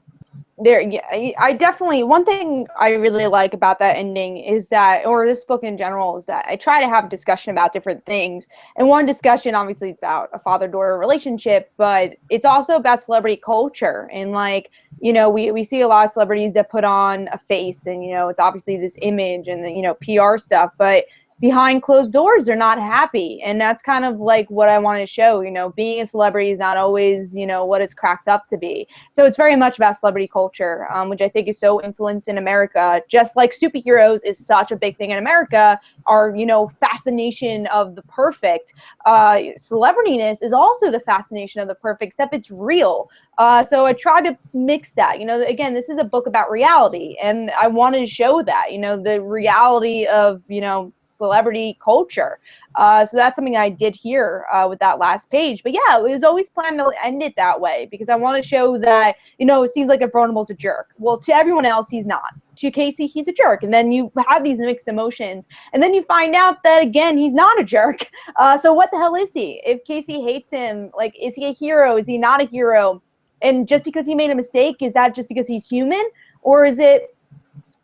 yeah, I definitely, one thing I really like about that ending is that, or this book in general, is that I try to have a discussion about different things. And one discussion obviously is about a father-daughter relationship, but it's also about celebrity culture. And like, you know, we see a lot of celebrities that put on a face, and, you know, it's obviously this image and the, you know, PR stuff, but behind closed doors, they're not happy. And that's kind of like what I want to show. You know, being a celebrity is not always, you know, what it's cracked up to be. So it's very much about celebrity culture, which I think is so influenced in America. Just like superheroes is such a big thing in America, our, you know, fascination of the perfect. Celebrityness is also the fascination of the perfect, except it's real. So I try to mix that. You know, again, this is a book about reality, and I wanted to show that, you know, the reality of, you know, celebrity culture. So that's something I did here with that last page. But yeah, it was always planned to end it that way because I want to show that, you know, it seems like Invulnerable's a jerk. Well, to everyone else, he's not. To Casey, he's a jerk. And then you have these mixed emotions. And then you find out that, again, he's not a jerk. So what the hell is he? If Casey hates him, like, is he a hero? Is he not a hero? And just because he made a mistake, is that just because he's human? Or is it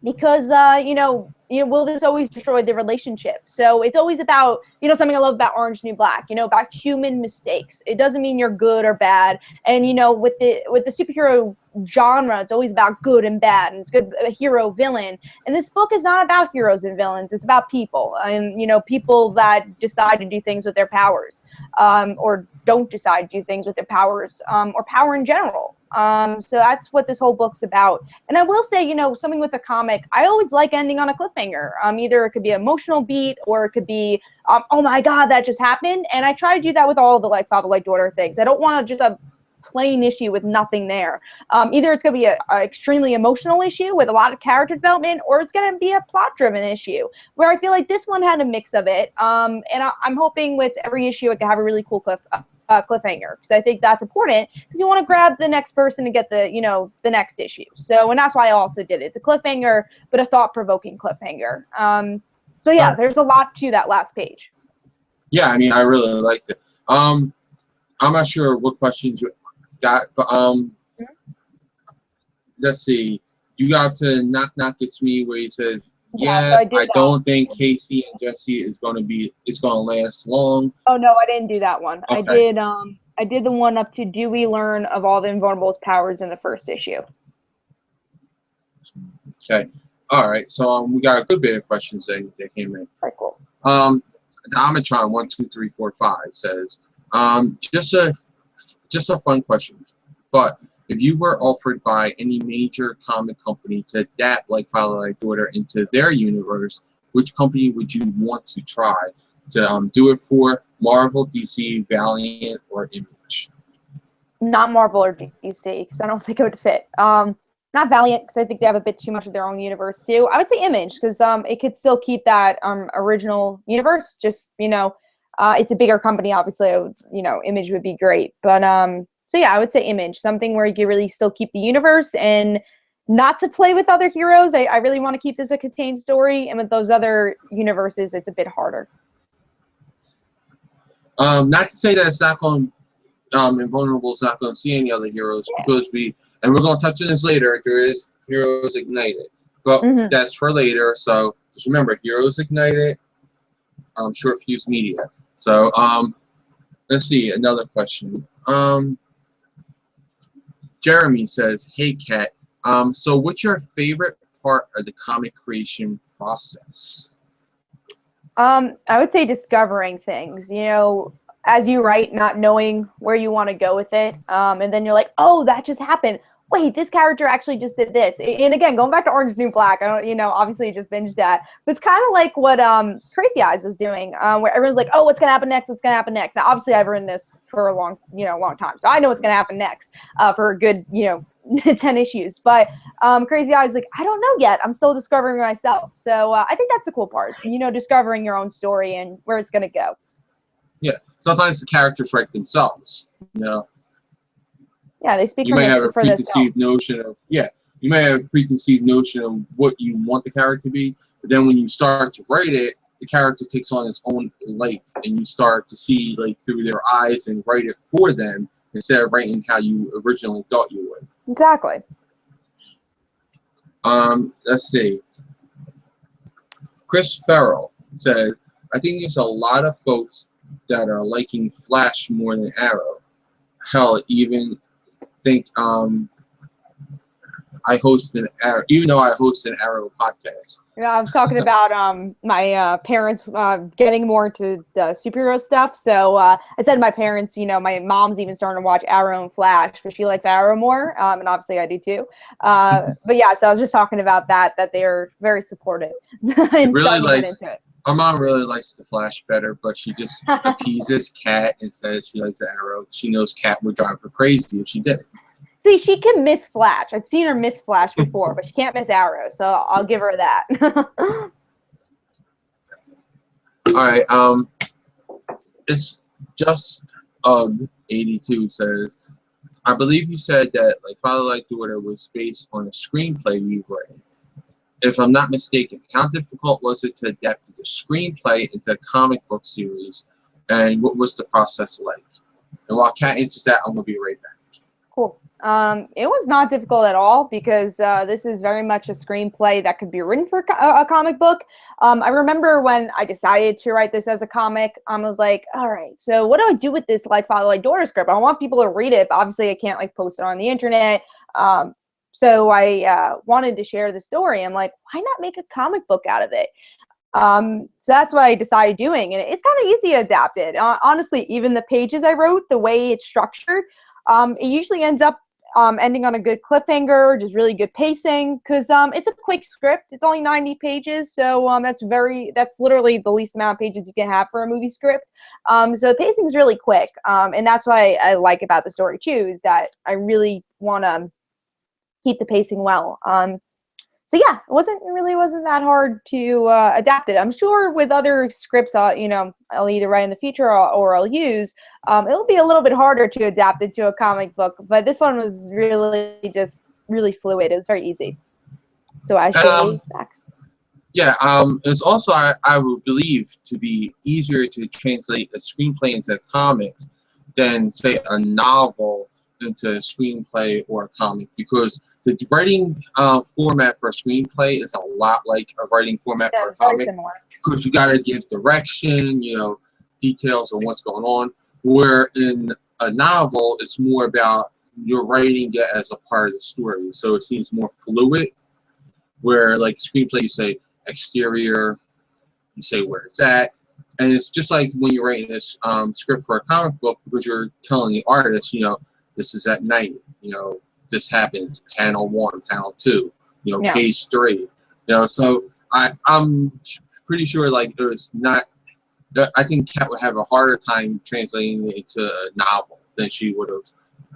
because, you know, will this always destroy the relationship? So it's always about, you know, something I love about Orange New Black, you know, about human mistakes. It doesn't mean you're good or bad. And, you know, with the superhero genre, it's always about good and bad, and it's good, a hero, villain. And this book is not about heroes and villains. It's about people, and, you know, people that decide to do things with their powers, or don't decide to do things with their powers, or power in general. So that's what this whole book's about. And I will say, you know, something with a comic, I always like ending on a cliffhanger. Either it could be an emotional beat, or it could be, oh my God, that just happened. And I try to do that with all the like father, like daughter things. I don't want to just a plain issue with nothing there. Either it's going to be an extremely emotional issue with a lot of character development, or it's going to be a plot-driven issue where I feel like this one had a mix of it. And I'm hoping with every issue I can have a really cool cliffhanger, because I think that's important, because you want to grab the next person to get the, you know, the next issue. So, and that's why I also did it. It's a cliffhanger, but a thought-provoking cliffhanger. So yeah, there's a lot to that last page. Yeah, I mean, I really liked it. I'm not sure what questions you got, but let's see. You got to knock knock it's me where he says, yeah, so I don't think Casey and Jesse is going to last long. Oh no, I didn't do that one. Okay. I did the one up to, do we learn of all the Invulnerable's powers in the first issue? Okay. All right, so we got a good bit of questions that came in. Very cool. The Amatron 12345 says, just a fun question, but if you were offered by any major comic company to adapt like Father Like Daughter into their universe, which company would you want to try to do it for? Marvel, DC, Valiant, or Image? Not Marvel or DC, because I don't think it would fit. Not Valiant, because I think they have a bit too much of their own universe too. I would say Image, because it could still keep that original universe. Just it's a bigger company, obviously. Image would be great, but so yeah, I would say Image, something where you can really still keep the universe and not to play with other heroes. I really want to keep this a contained story, and with those other universes, it's a bit harder. Not to say that it's not going. Invulnerable is not going to see any other heroes because we're going to touch on this later. There is Heroes Ignited, but that's for later. So just remember, Heroes Ignited, Short Fuse Media. So let's see another question. Jeremy says, "Hey Kat, so what's your favorite part of the comic creation process?" I would say discovering things. As you write, not knowing where you want to go with it, and then you're like, oh, that just happened. Wait, this character actually just did this. And again, going back to Orange is the New Black, I don't, obviously just binged that, but it's kind of like what Crazy Eyes was doing, where everyone's like, oh, what's gonna happen next? What's gonna happen next? Now, obviously, I've written this for a long time, so I know what's gonna happen next for a good 10 issues. But Crazy Eyes, like, I don't know yet. I'm still discovering myself. So I think that's the cool part. Discovering your own story and where it's gonna go. Yeah, sometimes the characters write themselves. Yeah, they speak you for might have a for preconceived notion of you might have a preconceived notion of what you want the character to be, but then when you start to write it, the character takes on its own life, and you start to see like through their eyes and write it for them instead of writing how you originally thought you would. Exactly. Let's see. Chris Farrell says, I think there's a lot of folks that are liking Flash more than Arrow. Hell, even think I host an Arrow, even though I host an Arrow podcast. Yeah, I was talking about my parents getting more into the superhero stuff. So I said to my parents, my mom's even starting to watch Arrow and Flash, but she likes Arrow more, and obviously I do too. But yeah, so I was just talking about that they're very supportive. And really likes into it. Our mom really likes the Flash better, but she just appeases Kat and says she likes Arrow. She knows Kat would drive her crazy if she did. See, she can miss Flash. I've seen her miss Flash before, but she can't miss Arrow, so I'll give her that. All right. It's just 82 says, I believe you said that like Father Like Daughter was based on a screenplay you've written. If I'm not mistaken, how difficult was it to adapt the screenplay into a comic book series, and what was the process like? And while Kat answers that, I'm gonna be right back. Cool. It was not difficult at all because this is very much a screenplay that could be written for a comic book. I remember when I decided to write this as a comic, I was like, all right, so what do I do with this like Father Like Daughter script? I want people to read it, but obviously I can't like post it on the internet. So I wanted to share the story. I'm like, why not make a comic book out of it? So that's what I decided doing, and it's kind of easy to adapt it. Honestly, even the pages I wrote, the way it's structured, it usually ends up ending on a good cliffhanger, just really good pacing, because it's a quick script. It's only 90 pages, so that's literally the least amount of pages you can have for a movie script. So the pacing is really quick, and that's what I like about the story too, is that I really want to keep the pacing well. So yeah, it wasn't that hard to adapt it. I'm sure with other scripts, I'll either write in the future or I'll use. It'll be a little bit harder to adapt it to a comic book, but this one was really fluid. It was very easy. So I should back. Yeah, it's also I would believe to be easier to translate a screenplay into a comic than say a novel into a screenplay or a comic, because the writing format for a screenplay is a lot like a writing format for a comic, because you got to give direction, details on what's going on. Where in a novel, it's more about you're writing it as a part of the story, so it seems more fluid. where like screenplay you say exterior, you say where it's at, and it's just like when you're writing this script for a comic book, because you're telling the artist, you know, this is at night, you know, this happens, panel 1, panel 2, you know, page 3, you know. So I'm pretty sure like it's not. I think Kat would have a harder time translating it into a novel than she would have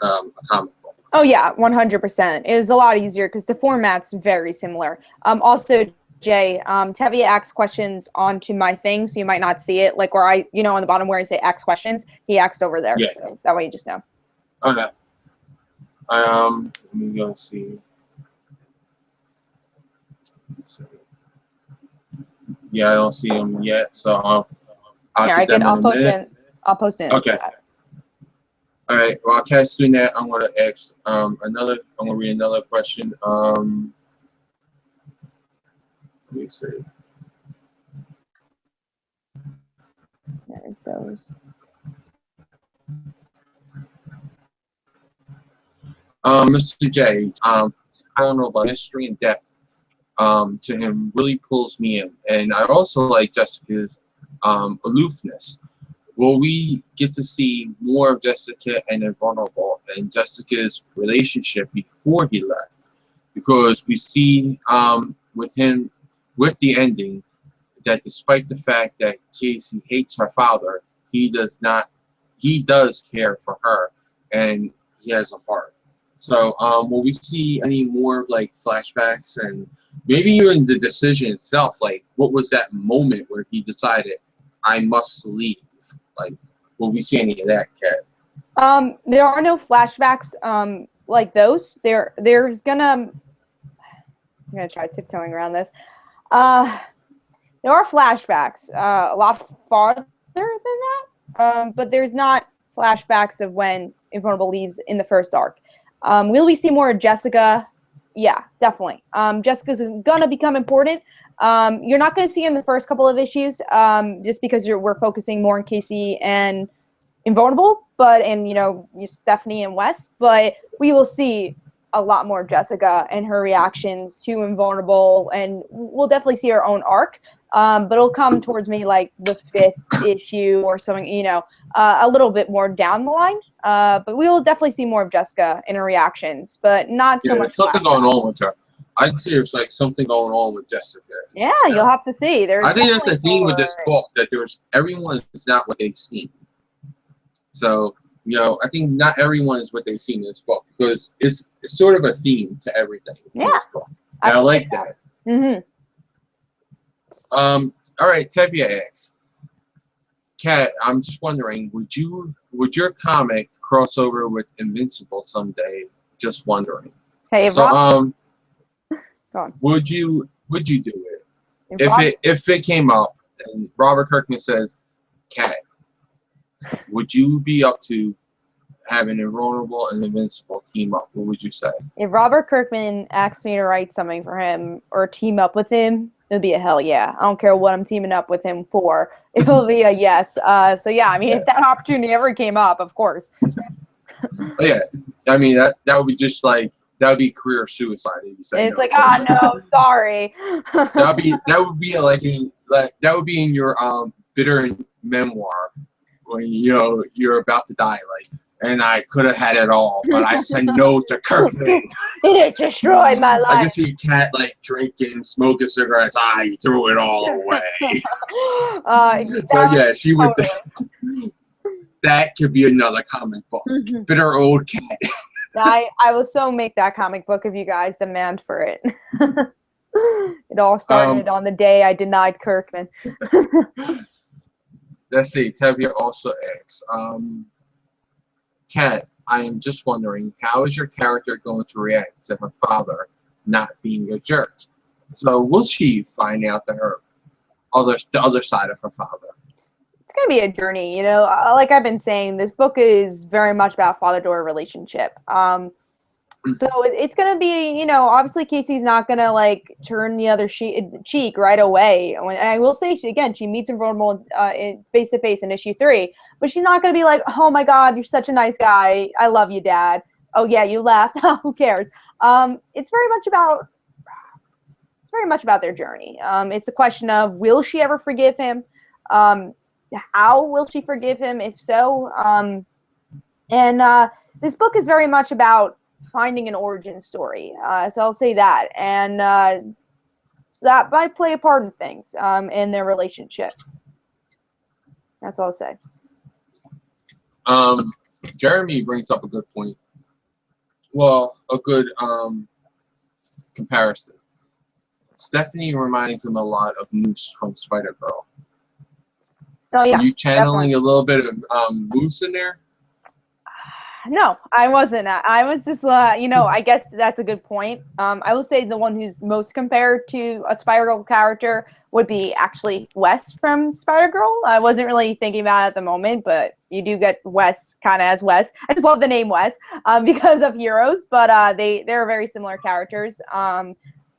a comic book. Oh yeah, 100%. It was a lot easier because the format's very similar. Also, Jay, Tevye asks questions onto my thing, so you might not see it. Like where I, you know, on the bottom where I say ask questions, he asked over there. Yeah. So that way you just know. Okay. Let me go see. Let's see. Yeah, I don't see him yet, so I'll get them in a minute. I'll post it. Okay. All right. While Kat's doing that, I'm going to ask I'm going to read another question. Let me see. There's those. Mr. J, I don't know about history and depth. To him really pulls me in, and I also like Jessica's aloofness. Will we get to see more of Jessica and Invulnerable and Jessica's relationship before he left? Because we see with him, with the ending, that despite the fact that Casey hates her father, he does care for her, and he has a heart. So will we see any more like flashbacks and maybe even the decision itself? Like, what was that moment where he decided, I must leave? Like, will we see any of that, Kat? There are no flashbacks like those. There's gonna. I'm gonna try tiptoeing around this. There are flashbacks a lot farther than that, but there's not flashbacks of when Invulnerable leaves in the first arc. Will we see more of Jessica? Yeah, definitely. Jessica's gonna become important. You're not gonna see her in the first couple of issues, just because we're focusing more on Casey and Invulnerable, and you know, Stephanie and Wes. But we will see a lot more of Jessica and her reactions to Invulnerable, and we'll definitely see her own arc. But it'll come towards me like the 5th issue or something, you know, a little bit more down the line. But we will definitely see more of Jessica and her reactions, but not so much. There's something going on with her. I see there's like something going on with Jessica. Yeah, you'll have to see. I think that's the theme with this book, that everyone is not what they seem. So, you know, I think not everyone is what they seem in this book, because it's sort of a theme to everything in this book. And I like that. Mm-hmm. All right, Tevye asks, Kat, I'm just wondering, would your comic cross over with Invincible someday? Just wondering. Hey, so Rob, would you do it if it came up and Robert Kirkman says, Kat, would you be up to having Invulnerable and Invincible team up? What would you say? If Robert Kirkman asked me to write something for him or team up with him, it'll be a hell yeah. I don't care what I'm teaming up with him for. It'll be a yes. So yeah, I mean, if that opportunity ever came up, of course. Yeah, I mean that would be just like, that would be career suicide. If you say it's no. Like, ah, no, sorry. that would be in your bitter memoir when you're about to die, like, and I could have had it all, but I said no to Kirkman. It destroyed my life. I can see Kat like drinking, smoking cigarettes. I threw it all away. So yeah, she would. That could be another comic book. Mm-hmm. Bitter old Kat. I will so make that comic book if you guys demand for it. It all started on the day I denied Kirkman. Let's see. Tevye also asks, Kat, I am just wondering, how is your character going to react to her father not being a jerk? So will she find out that the other side of her father? It's going to be a journey, like I've been saying, this book is very much about father-daughter relationship. So it's going to be, obviously Casey's not going to like turn the other cheek right away. And I will say, she meets Invulnerable face to face in issue 3, but she's not going to be like, oh my God, you're such a nice guy. I love you, Dad. Oh yeah, you left. Who cares? It's very much about it's very much about their journey. It's a question of, will she ever forgive him? How will she forgive him, if so? And this book is very much about finding an origin story. So I'll say that. And that might play a part in things in their relationship. That's all I'll say. Jeremy brings up a good point. Well, a good comparison. Stephanie reminds him a lot of Moose from Spider-Girl. Oh, yeah. Are you channeling definitely. a little bit of Moose in there? No, I wasn't. I was just, you know, I guess that's a good point. I will say the one who's most compared to a Spider-Girl character would be actually Wes from Spider-Girl. I wasn't really thinking about it at the moment, but you do get Wes kind of as Wes. I just love the name Wes because of Heroes, but they're very similar characters,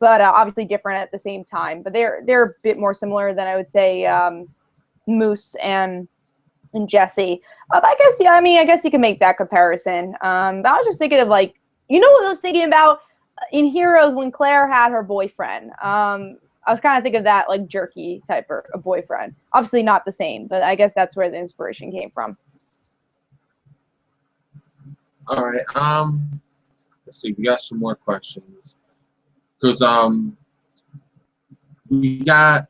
but obviously different at the same time. But they're a bit more similar than I would say Moose and Jesse. I guess, yeah, I mean, I guess you can make that comparison. But I was just thinking of, like, you know what I was thinking about in Heroes when Claire had her boyfriend. I was kind of thinking of that, like, jerky type of a boyfriend. Obviously not the same, but I guess that's where the inspiration came from. All right. Let's see. We got some more questions because we got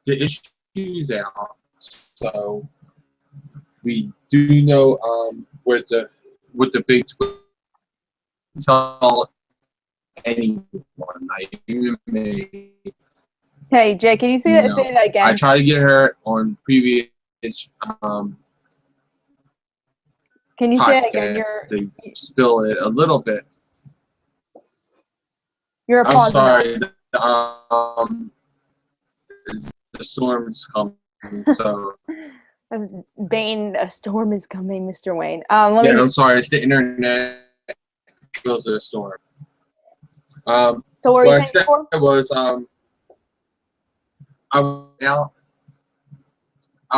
the issues out, so we do know with the big tell anyone. Not even me. Hey, Jay, can you say that again? I try to get her on previous can you say it again? to spill it a little bit. You're I'm sorry. The storm's coming, so. Bane, a storm is coming, Mr. Wayne. I'm sorry. It's the internet. Goes to the storm. So what were you saying before? Was I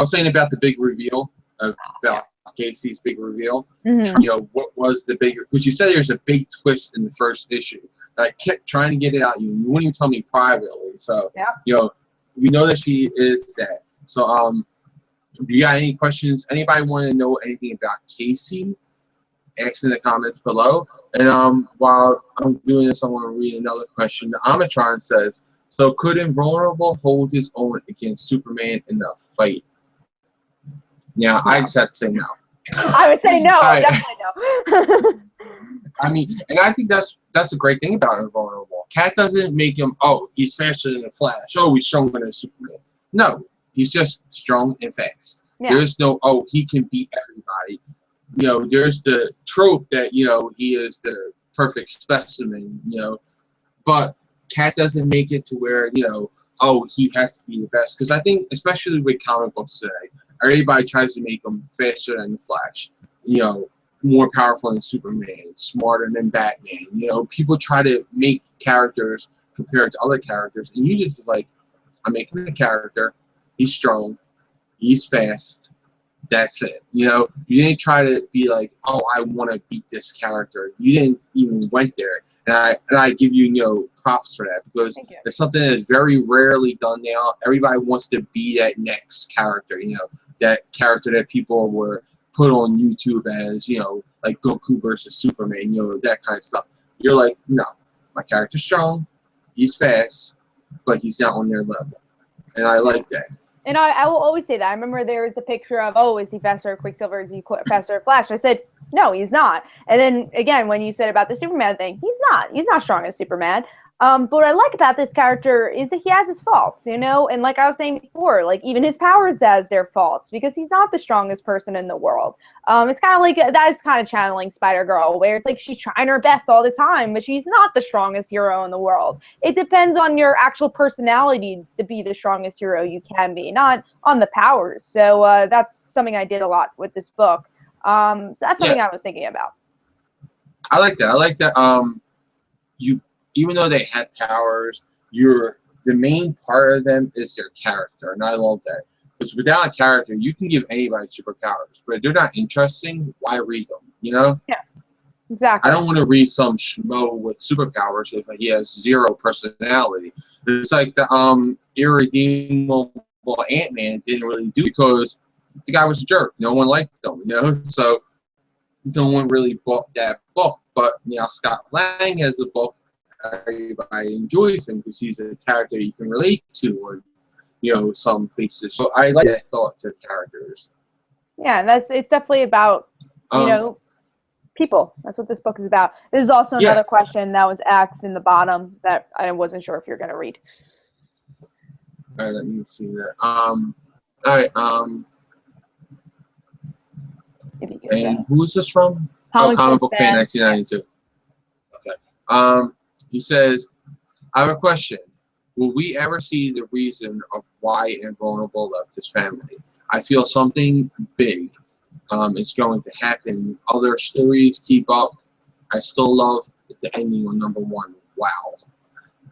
was saying about the big reveal, about Casey's big reveal. Mm-hmm. You know, what was the big? Because you said there's a big twist in the first issue. I kept trying to get it out. You wouldn't even tell me privately. So you know, we know that she is that. So do you got any questions? Anybody want to know anything about Casey? Ask in the comments below. And while I'm doing this, I want to read another question. The Amatron says, so could Invulnerable hold his own against Superman in the fight? Now, I just have to say no. I would say no. Definitely no. I mean, and I think that's a great thing about Invulnerable. Cat doesn't make him, oh, he's faster than the Flash. Oh, he's stronger than Superman. No, he's just strong and fast. Yeah. There's no, oh, he can beat everybody. You know, there's the trope that, you know, he is the perfect specimen, you know, but Cat doesn't make it to where, you know, oh, he has to be the best. Because I think, especially with comic books today, everybody tries to make him faster than the Flash, you know, more powerful than Superman, smarter than Batman. You know, people try to make characters compared to other characters, and you just like, I'm making a character, he's strong, he's fast, that's it. You know, you didn't try to be like, oh, I want to beat this character. You didn't even went there. And I give you, you know, props for that, because it's something that's very rarely done now. Everybody wants to be that next character, you know, that character that people were put on YouTube as, you know, like Goku versus Superman, you know, that kind of stuff. You're like, no, my character's strong, he's fast, but he's not on their level. And I like that. And I will always say that. I remember there was the picture of, oh, is he faster or Quicksilver? Is he faster or Flash? I said, no, he's not. And then, again, when you said about the Superman thing, he's not. He's not strong as Superman. But what I like about this character is that he has his faults, you know? And like I was saying before, like, even his powers has their faults, because he's not the strongest person in the world. It's kind of like, that is kind of channeling Spider-Girl, where it's like she's trying her best all the time, but she's not the strongest hero in the world. It depends on your actual personality to be the strongest hero you can be, not on the powers. So that's something I did a lot with this book. So that's something I was thinking about. I like that. I like that. Even though they had powers, the main part of them is their character, and I love that. Because without a character, you can give anybody superpowers, but if they're not interesting, why read them? You know? Yeah. Exactly. I don't want to read some schmo with superpowers if he has zero personality. It's like the irredeemable Ant-Man didn't really do because the guy was a jerk. No one liked him, so no one really bought that book. But Scott Lang has a book. Everybody enjoys him because he's a character you can relate to on some basis. So I like that thought to characters. Yeah, and it's definitely about people. That's what this book is about. There's also another question that was asked in the bottom that I wasn't sure if you're going to read. All right, let me see that. All right. And who's this from? Comic Book Fan 1992. Okay. He says, I have a question. Will we ever see the reason of why Invulnerable left his family? I feel something big is going to happen. Other stories keep up. I still love the ending on number 1. Wow.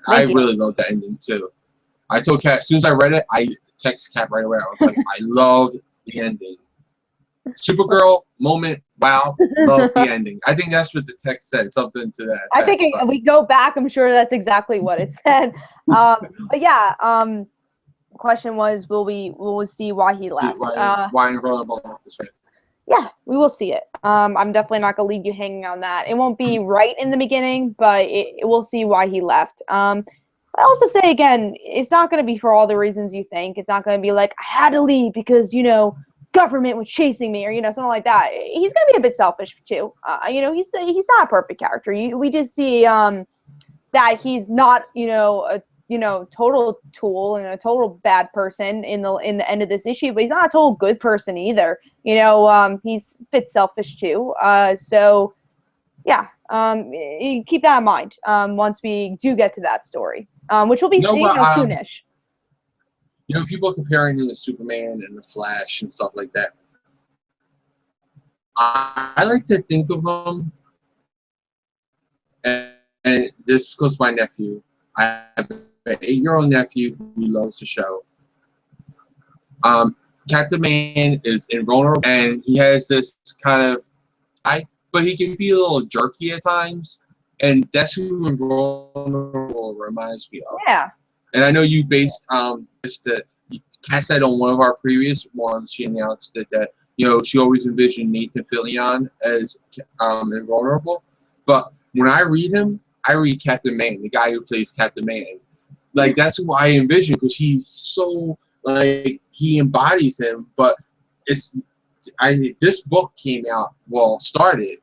I really love the ending too. I told Kat, as soon as I read it, I texted Kat right away. I was like, I loved the ending. Supergirl moment, wow, love the ending. I think that's what the text said, something to that. I think if we go back, I'm sure that's exactly what it said. But yeah, the question was, will we see why he left? Why Invulnerable left his family? Yeah, we will see it. I'm definitely not gonna leave you hanging on that. It won't be right in the beginning, but we'll see why he left. I also say again, it's not gonna be for all the reasons you think. It's not gonna be like I had to leave because government was chasing me or something like that. He's gonna be a bit selfish too. He's not a perfect character. We did see that he's not a total tool and a total bad person in the end of this issue, but he's not a total good person either. He's a bit selfish too. So yeah, keep that in mind once we do get to that story, which will be soonish. People comparing him to Superman and the Flash and stuff like that. I like to think of him, and this goes to my nephew. I have an 8-year-old nephew who loves the show. Captain Man is invulnerable, and he has this kind of but he can be a little jerky at times, and that's who Invulnerable reminds me of. Yeah. And I know you based Kat said on one of our previous ones, she announced that she always envisioned Nathan Fillion as Invulnerable. But when I read him, I read Captain Man, the guy who plays Captain Man. Like that's who I envision because he's so he embodies him. But this book came out started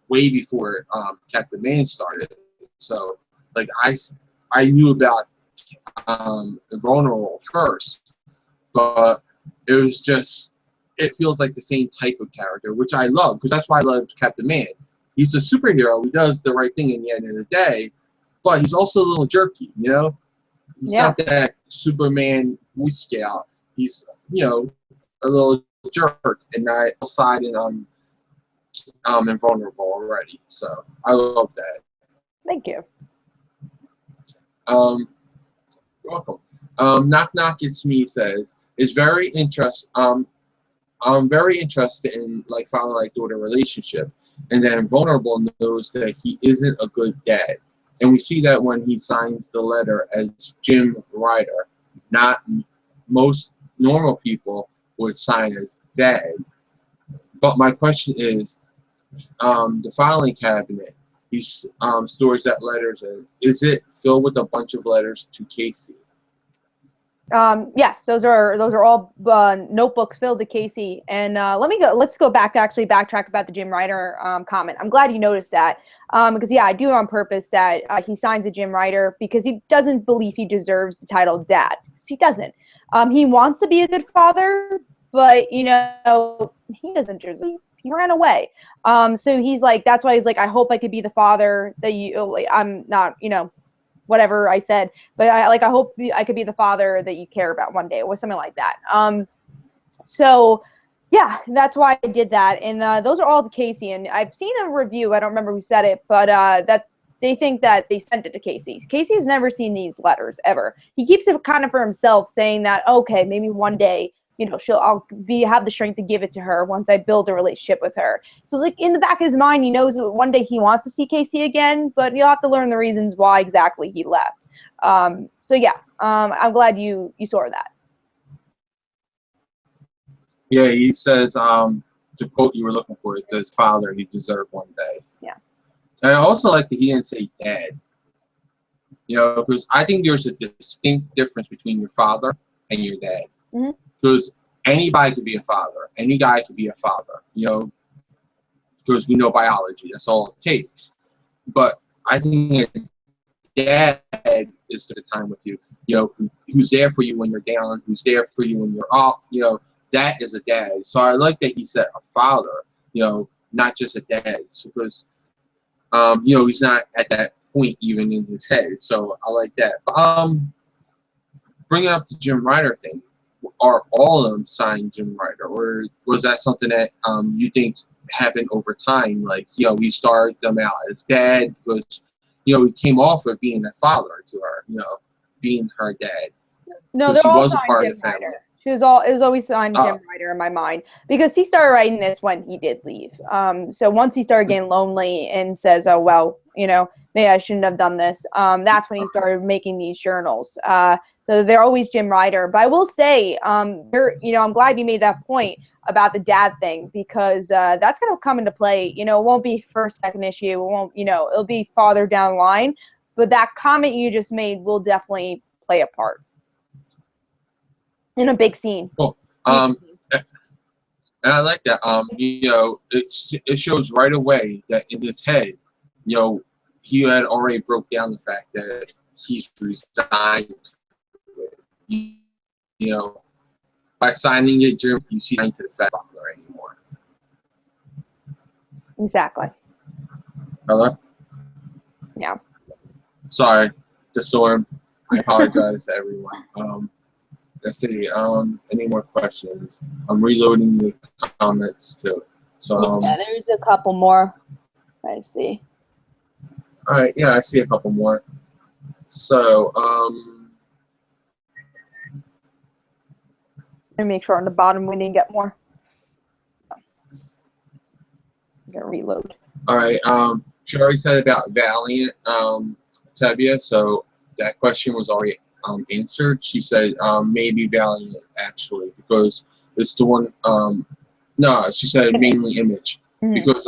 way before Captain Man started. So I knew about Invulnerable first, but it feels like the same type of character, which I love because that's why I love Captain Man. He's a superhero who does the right thing in the end of the day, but he's also a little jerky, He's not that Superman Boy Scout. He's a little jerk, and I outside and Invulnerable already. So I love that. Thank you. You're welcome. Knock Knock, it's me says it's very interesting. I'm very interested in father-daughter relationship, and that Invulnerable knows that he isn't a good dad, and we see that when he signs the letter as Jim Ryder. Not most normal people would sign as dad. But my question is, the filing cabinet he stores that letters in, is it filled with a bunch of letters to Casey? Yes, those are all notebooks filled to Casey. And let's backtrack about the Jim Ryder comment. I'm glad you noticed that because I do on purpose that he signs a Jim Ryder because he doesn't believe he deserves the title dad. So he doesn't. He wants to be a good father, but he doesn't deserve. He ran away. So he's like, that's why he's like, I hope I could be the father that I'm not, whatever I said, but I hope I could be the father that you care about one day or something like that. So yeah, that's why I did that. And those are all to Casey. And I've seen a review, I don't remember who said it, but that they think that they sent it to Casey. Casey has never seen these letters ever. He keeps it kind of for himself, saying that, okay, maybe one day I'll have the strength to give it to her once I build a relationship with her. So like in the back of his mind, he knows one day he wants to see Casey again, but you'll have to learn the reasons why exactly he left. So yeah, I'm glad you saw that. Yeah, he says, the quote you were looking for, it says, "Father, you deserve one day." Yeah. And I also like that he didn't say dad. Because I think there's a distinct difference between your father and your dad. Because anybody could be a father. Any guy could be a father, because we know biology. That's all it takes. But I think a dad is the time with you, who's there for you when you're down, who's there for you when you're up, that is a dad. So I like that he said a father, not just a dad. Because, he's not at that point even in his head. So I like that. Bringing up the Jim Ryder thing, are all of them signed Jim Ryder, or was that something that you think happened over time? Like, we started them out as dad because, he came off of being a father to her, being her dad. No, they're all signed Jim Ryder. It was always signed Jim Ryder in my mind because he started writing this when he did leave. So once he started getting lonely and says, "Oh well, maybe I shouldn't have done this," that's when he started making these journals. So they're always Jim Ryder. But I will say, I'm glad you made that point about the dad thing because that's going to come into play. It won't be first, second issue. It won't, it'll be farther down the line. But that comment you just made will definitely play a part in a big scene. Cool. And I like that. It shows right away that in his head, he had already broke down the fact that he's resigned. By signing it, Jim, you see to the father anymore. Exactly. Hello? Yeah. Sorry, the storm. I apologize to everyone. Let's see. Any more questions? I'm reloading the comments too. So yeah, there's a couple more. I see. All right. Yeah, I see a couple more. So let me make sure on the bottom we didn't get more. I'm gonna reload. All right. She already said about Valiant, Tevia. So that question was already answered. She said maybe Valiant actually because it's the one. No, she said mainly Image because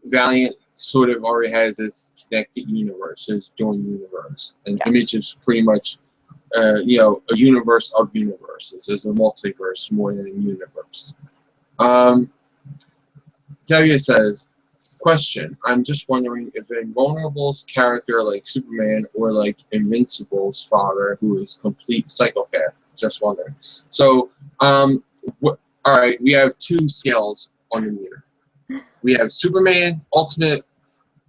Valiant sort of already has its connected universe, its joined universe, and Image is pretty much a universe of universes. It's a multiverse more than a universe. Tevia says, question, I'm just wondering if Invulnerable's character like Superman or like Invincible's father, who is complete psychopath. Just wondering. So, all right, we have two scales on the meter. We have Superman, ultimate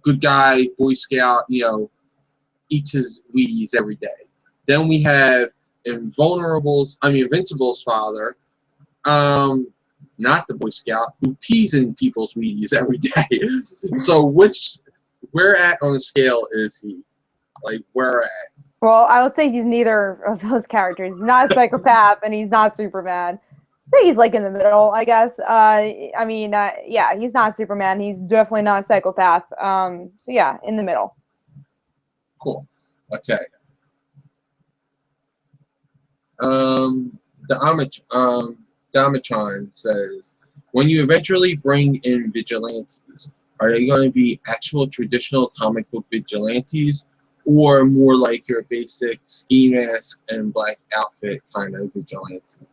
good guy, Boy Scout, eats his Wheaties every day. Then we have Invincible's father, not the Boy Scout, who pees in people's Wheaties every day. So where at on the scale is he? Like, where at? Well, I would say he's neither of those characters. He's not a psychopath, and he's not Superman. Say he's like in the middle, I guess. Yeah, he's not Superman. He's definitely not a psychopath. So yeah, in the middle. Cool. Okay. Damachan says, when you eventually bring in vigilantes, are they going to be actual traditional comic book vigilantes, or more like your basic ski mask and black outfit kind of vigilante?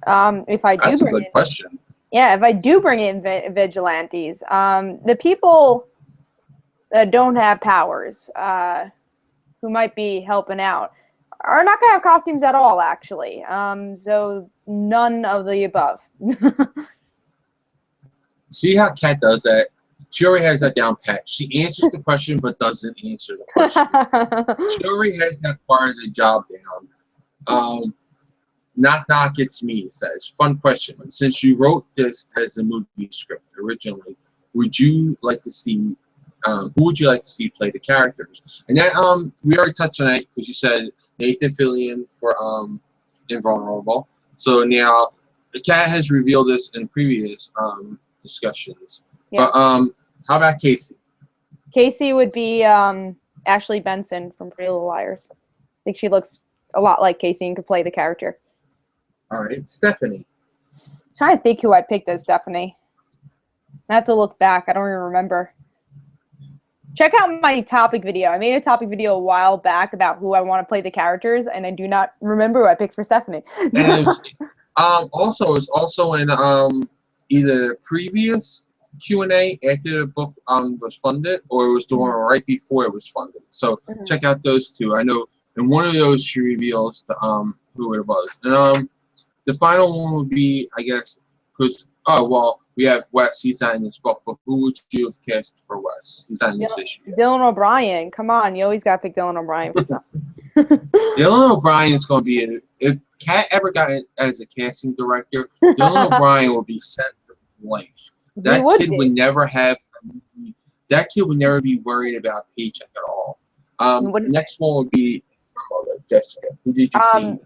If I do, that's a good question. Yeah, if I do bring in vigilantes, the people that don't have powers, who might be helping out, are not going to have costumes at all, actually. So none of the above. See how Kat does that? She already has that down pat. She answers the question but doesn't answer the question. She already has that part of the job down. Knock knock, it's me, it says. Fun question. Since you wrote this as a movie script originally, would you like to see who would you like to see play the characters? And that we already touched on that because you said Nathan Fillion for Invulnerable, So now the cat has revealed this in previous discussions. Yeah. But how about Casey? Casey would be Ashley Benson from Pretty Little Liars. I think she looks a lot like Casey and could play the character. All right, Stephanie. I'm trying to think who I picked as Stephanie. I have to look back. I don't even remember. Check out my topic video. I made a topic video a while back about who I want to play the characters, and I do not remember who I picked for Stephanie. And it's also in either previous Q&A after the book was funded, or it was doing right before it was funded. So check out those two. I know in one of those she reveals the who it was. And the final one would be, I guess, because we have Wes. He's not in this book, but who would you have cast for Wes? He's not in this issue yet. Dylan O'Brien. Come on, you always gotta pick Dylan O'Brien for something. Dylan O'Brien is going to be if Kat ever got it as a casting director, Dylan O'Brien will be set for life. That kid would never have. That kid would never be worried about paycheck at all. Next one would be Jessica. Who did you see?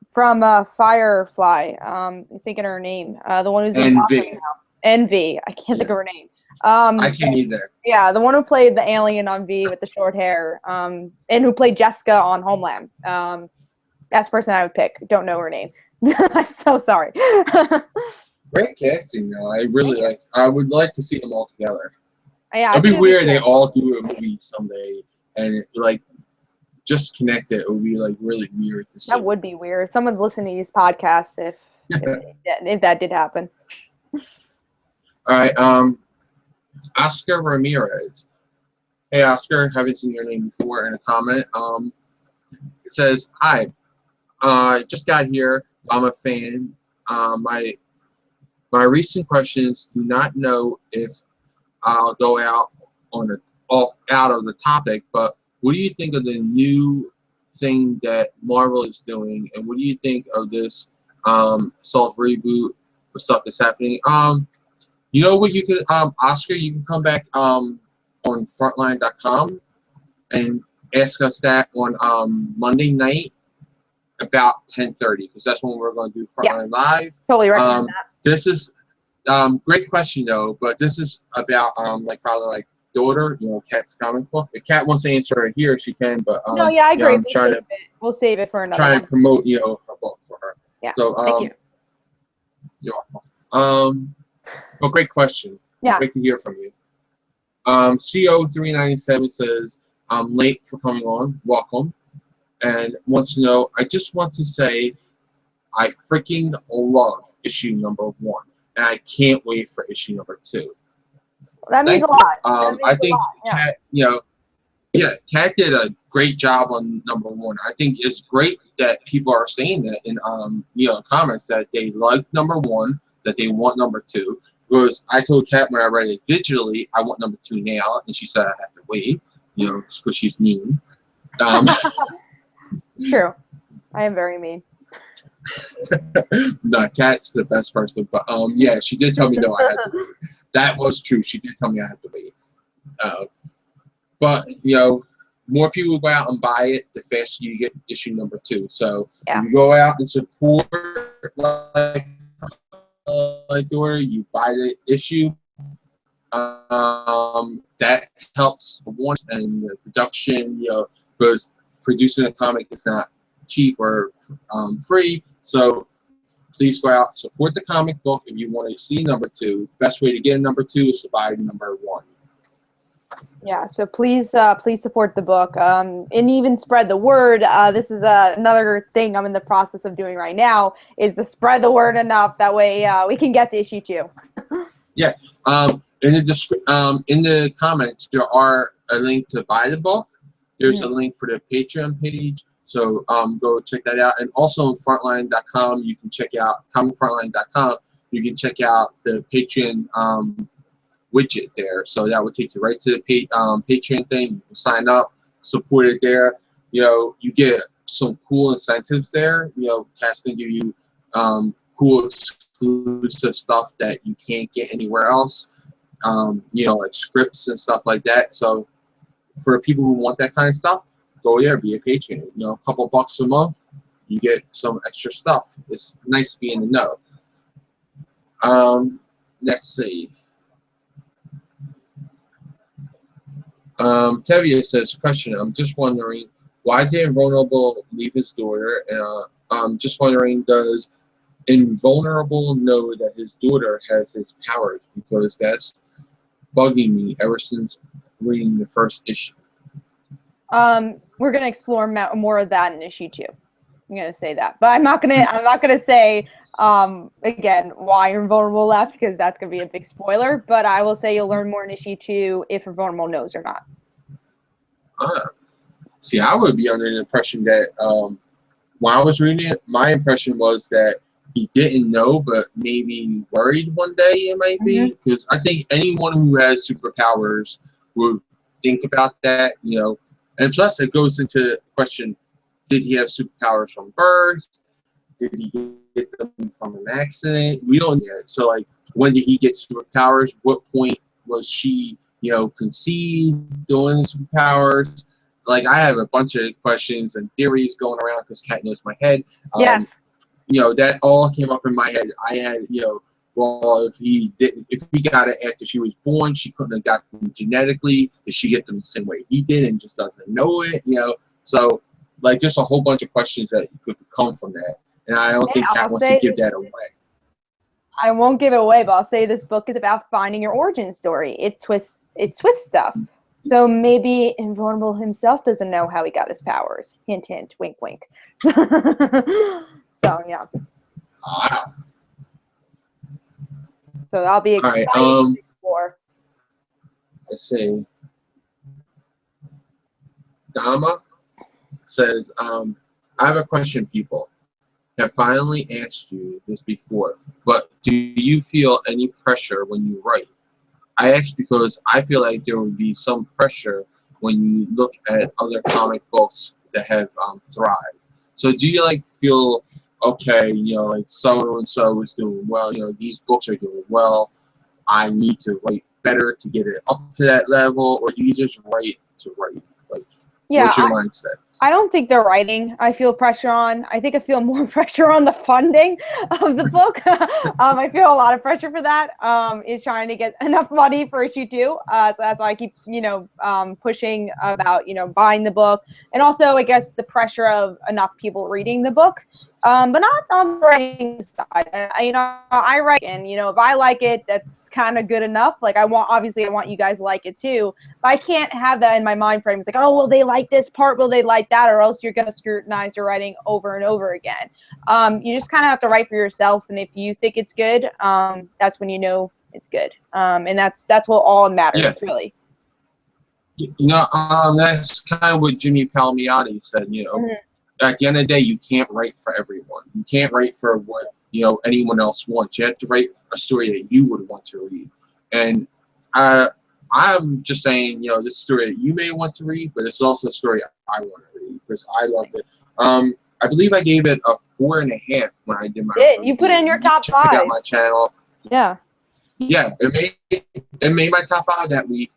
From Firefly. I'm thinking her name. The one who's Envy. Envy. I can't think of her name. I can't either. Yeah, the one who played the alien on V with the short hair, and who played Jessica on Homeland. That's the person I would pick. Don't know her name. I'm so sorry. Great casting, though. I really like. I would like to see them all together. Yeah, it'd be weird. They all do a movie someday, and just connect it. It would be really weird to see. That would be weird. Someone's listening to these podcasts if that did happen. All right. Oscar Ramirez. Hey, Oscar. Haven't seen your name before in a comment. It says, "Hi. I just got here. I'm a fan. My recent questions do not know if I'll go out out of the topic, but what do you think of the new thing that Marvel is doing, and what do you think of this soft reboot or stuff that's happening? You know what you could, Oscar, you can come back on Frontline.com and ask us that on Monday night about 10:30, because that's when we're going to do Frontline Live. Totally recommend that. This is great question though, but this is about father like daughter, Kat's comic book. If Kat wants to answer it here, she can. But no, yeah, I agree. We'll save it for another. Try and promote her book for her. Yeah. So thank you. You're welcome. Well, great question. Yeah. Great to hear from you. CO397 says, "I'm late for coming on. Welcome." And wants to know, I just want to say I freaking love issue number 1. And I can't wait for issue number 2. That means a lot. I think Kat, Kat did a great job on number 1. I think it's great that people are saying that in comments that they like number 1, that they want number 2. Because I told Kat when I read it digitally, I want number 2 now, and she said I have to wait, because she's mean. True. I am very mean. No, Kat's the best person, but yeah, she did tell me no, I had to wait. That was true. She did tell me I had to wait. But more people go out and buy it, the faster you get issue number 2. So if you go out and support like daughter, you buy the issue. That helps one and the production, because producing a comic is not cheap or free. So please go out, support the comic book. If you want to see number 2, best way to get a number 2 is to buy number 1. Yeah, so please support the book and even spread the word. This is another thing I'm in the process of doing right now, is to spread the word enough that way we can get to issue 2. Yeah. In the comments, there are a link to buy the book. There's a link for the Patreon page. So go check that out. And also on Frontline.com, you can check out comicfrontline.com. You can check out the Patreon widget there. So that would take you right to the Patreon thing. You can sign up, support it there. You get some cool incentives there. Kat's gonna give you cool exclusive stuff that you can't get anywhere else. Like scripts and stuff like that. So for people who want that kind of stuff, go there, be a patron. A couple bucks a month, you get some extra stuff. It's nice to be in the know. Let's see. Tevia says, question, I'm just wondering, why did Invulnerable leave his daughter? And I'm just wondering, does Invulnerable know that his daughter has his powers? Because that's bugging me ever since reading the first issue. We're gonna explore more of that in issue 2. I'm gonna say that, but I'm not gonna say again why Invulnerable left, because that's gonna be a big spoiler. But I will say you'll learn more in issue 2 if Invulnerable knows or not. See, I would be under the impression that when I was reading it, my impression was that he didn't know, but maybe worried one day it might be. Because I think anyone who has superpowers would think about that, you know. And plus, it goes into the question: did he have superpowers from birth? Did he get them from an accident? We don't yet. So, like, when did he get superpowers? What point was she, you know, conceived doing superpowers? Like, I have a bunch of questions and theories going around because Kat knows my head. Yes. You know, that all came up in my head. I had, you know, well, if he got it after she was born, she couldn't have got them genetically. Did she get them the same way he did and just doesn't know it? You know, so like just a whole bunch of questions that could come from that. And I don't think Kat wants to give that away. I won't give it away, but I'll say this book is about finding your origin story. It twists stuff. So maybe Invulnerable himself doesn't know how he got his powers. Hint, hint, wink, wink. So, yeah. So I'll be excited for. Let's see. Dama says, I have a question, people. I've finally asked you this before, but do you feel any pressure when you write? I ask because I feel like there would be some pressure when you look at other comic books that have thrived. So do you like feel, okay, you know, like so and so is doing well, you know, these books are doing well, I need to write better to get it up to that level, or do you just write to write? Like, yeah, what's your mindset? I don't think they're writing. I feel pressure on. I think I feel more pressure on the funding of the book. I feel a lot of pressure for that. Is trying to get enough money for issue 2. So that's why I keep, you know, pushing about, you know, buying the book, and also I guess the pressure of enough people reading the book. But not on the writing side. You know, I write, and you know, if I like it, that's kind of good enough. Like obviously I want you guys to like it too. But I can't have that in my mind frame. It's like, oh, will they like this part? Will they like that? Or else you're gonna scrutinize your writing over and over again. You just kind of have to write for yourself, and if you think it's good, that's when you know it's good. And that's what all matters, really. You know, that's kind of what Jimmy Palmiotti said. You know. At the end of the day, you can't write for everyone. You can't write for what, you know, anyone else wants. You have to write a story that you would want to read. And I'm just saying, you know, this story that you may want to read, but it's also a story I want to read because I loved it. I believe I gave it a 4.5 when I did my review. You put it in your top 5. Check out my channel. Yeah. Yeah, it made my top 5 that week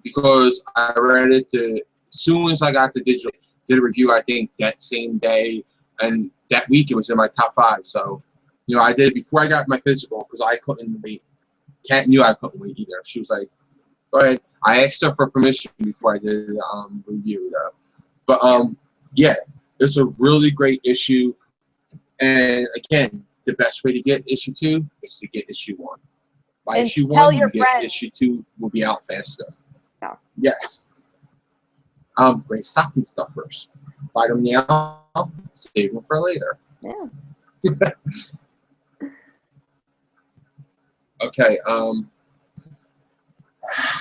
because I read it as soon as I got the digital. Did a review, I think, that same day, and that week it was in my top 5. So, you know, I did it before I got my physical because I couldn't wait. Kat knew I couldn't wait either. She was like, "Go ahead." I asked her for permission before I did the review, though. But yeah, it's a really great issue, and again, the best way to get issue 2 is to get issue 1. By and issue 1, you get issue 2 will be out faster. Yeah. Yes. Great stocking stuffers. Buy them now, save them for later. Yeah. Okay. I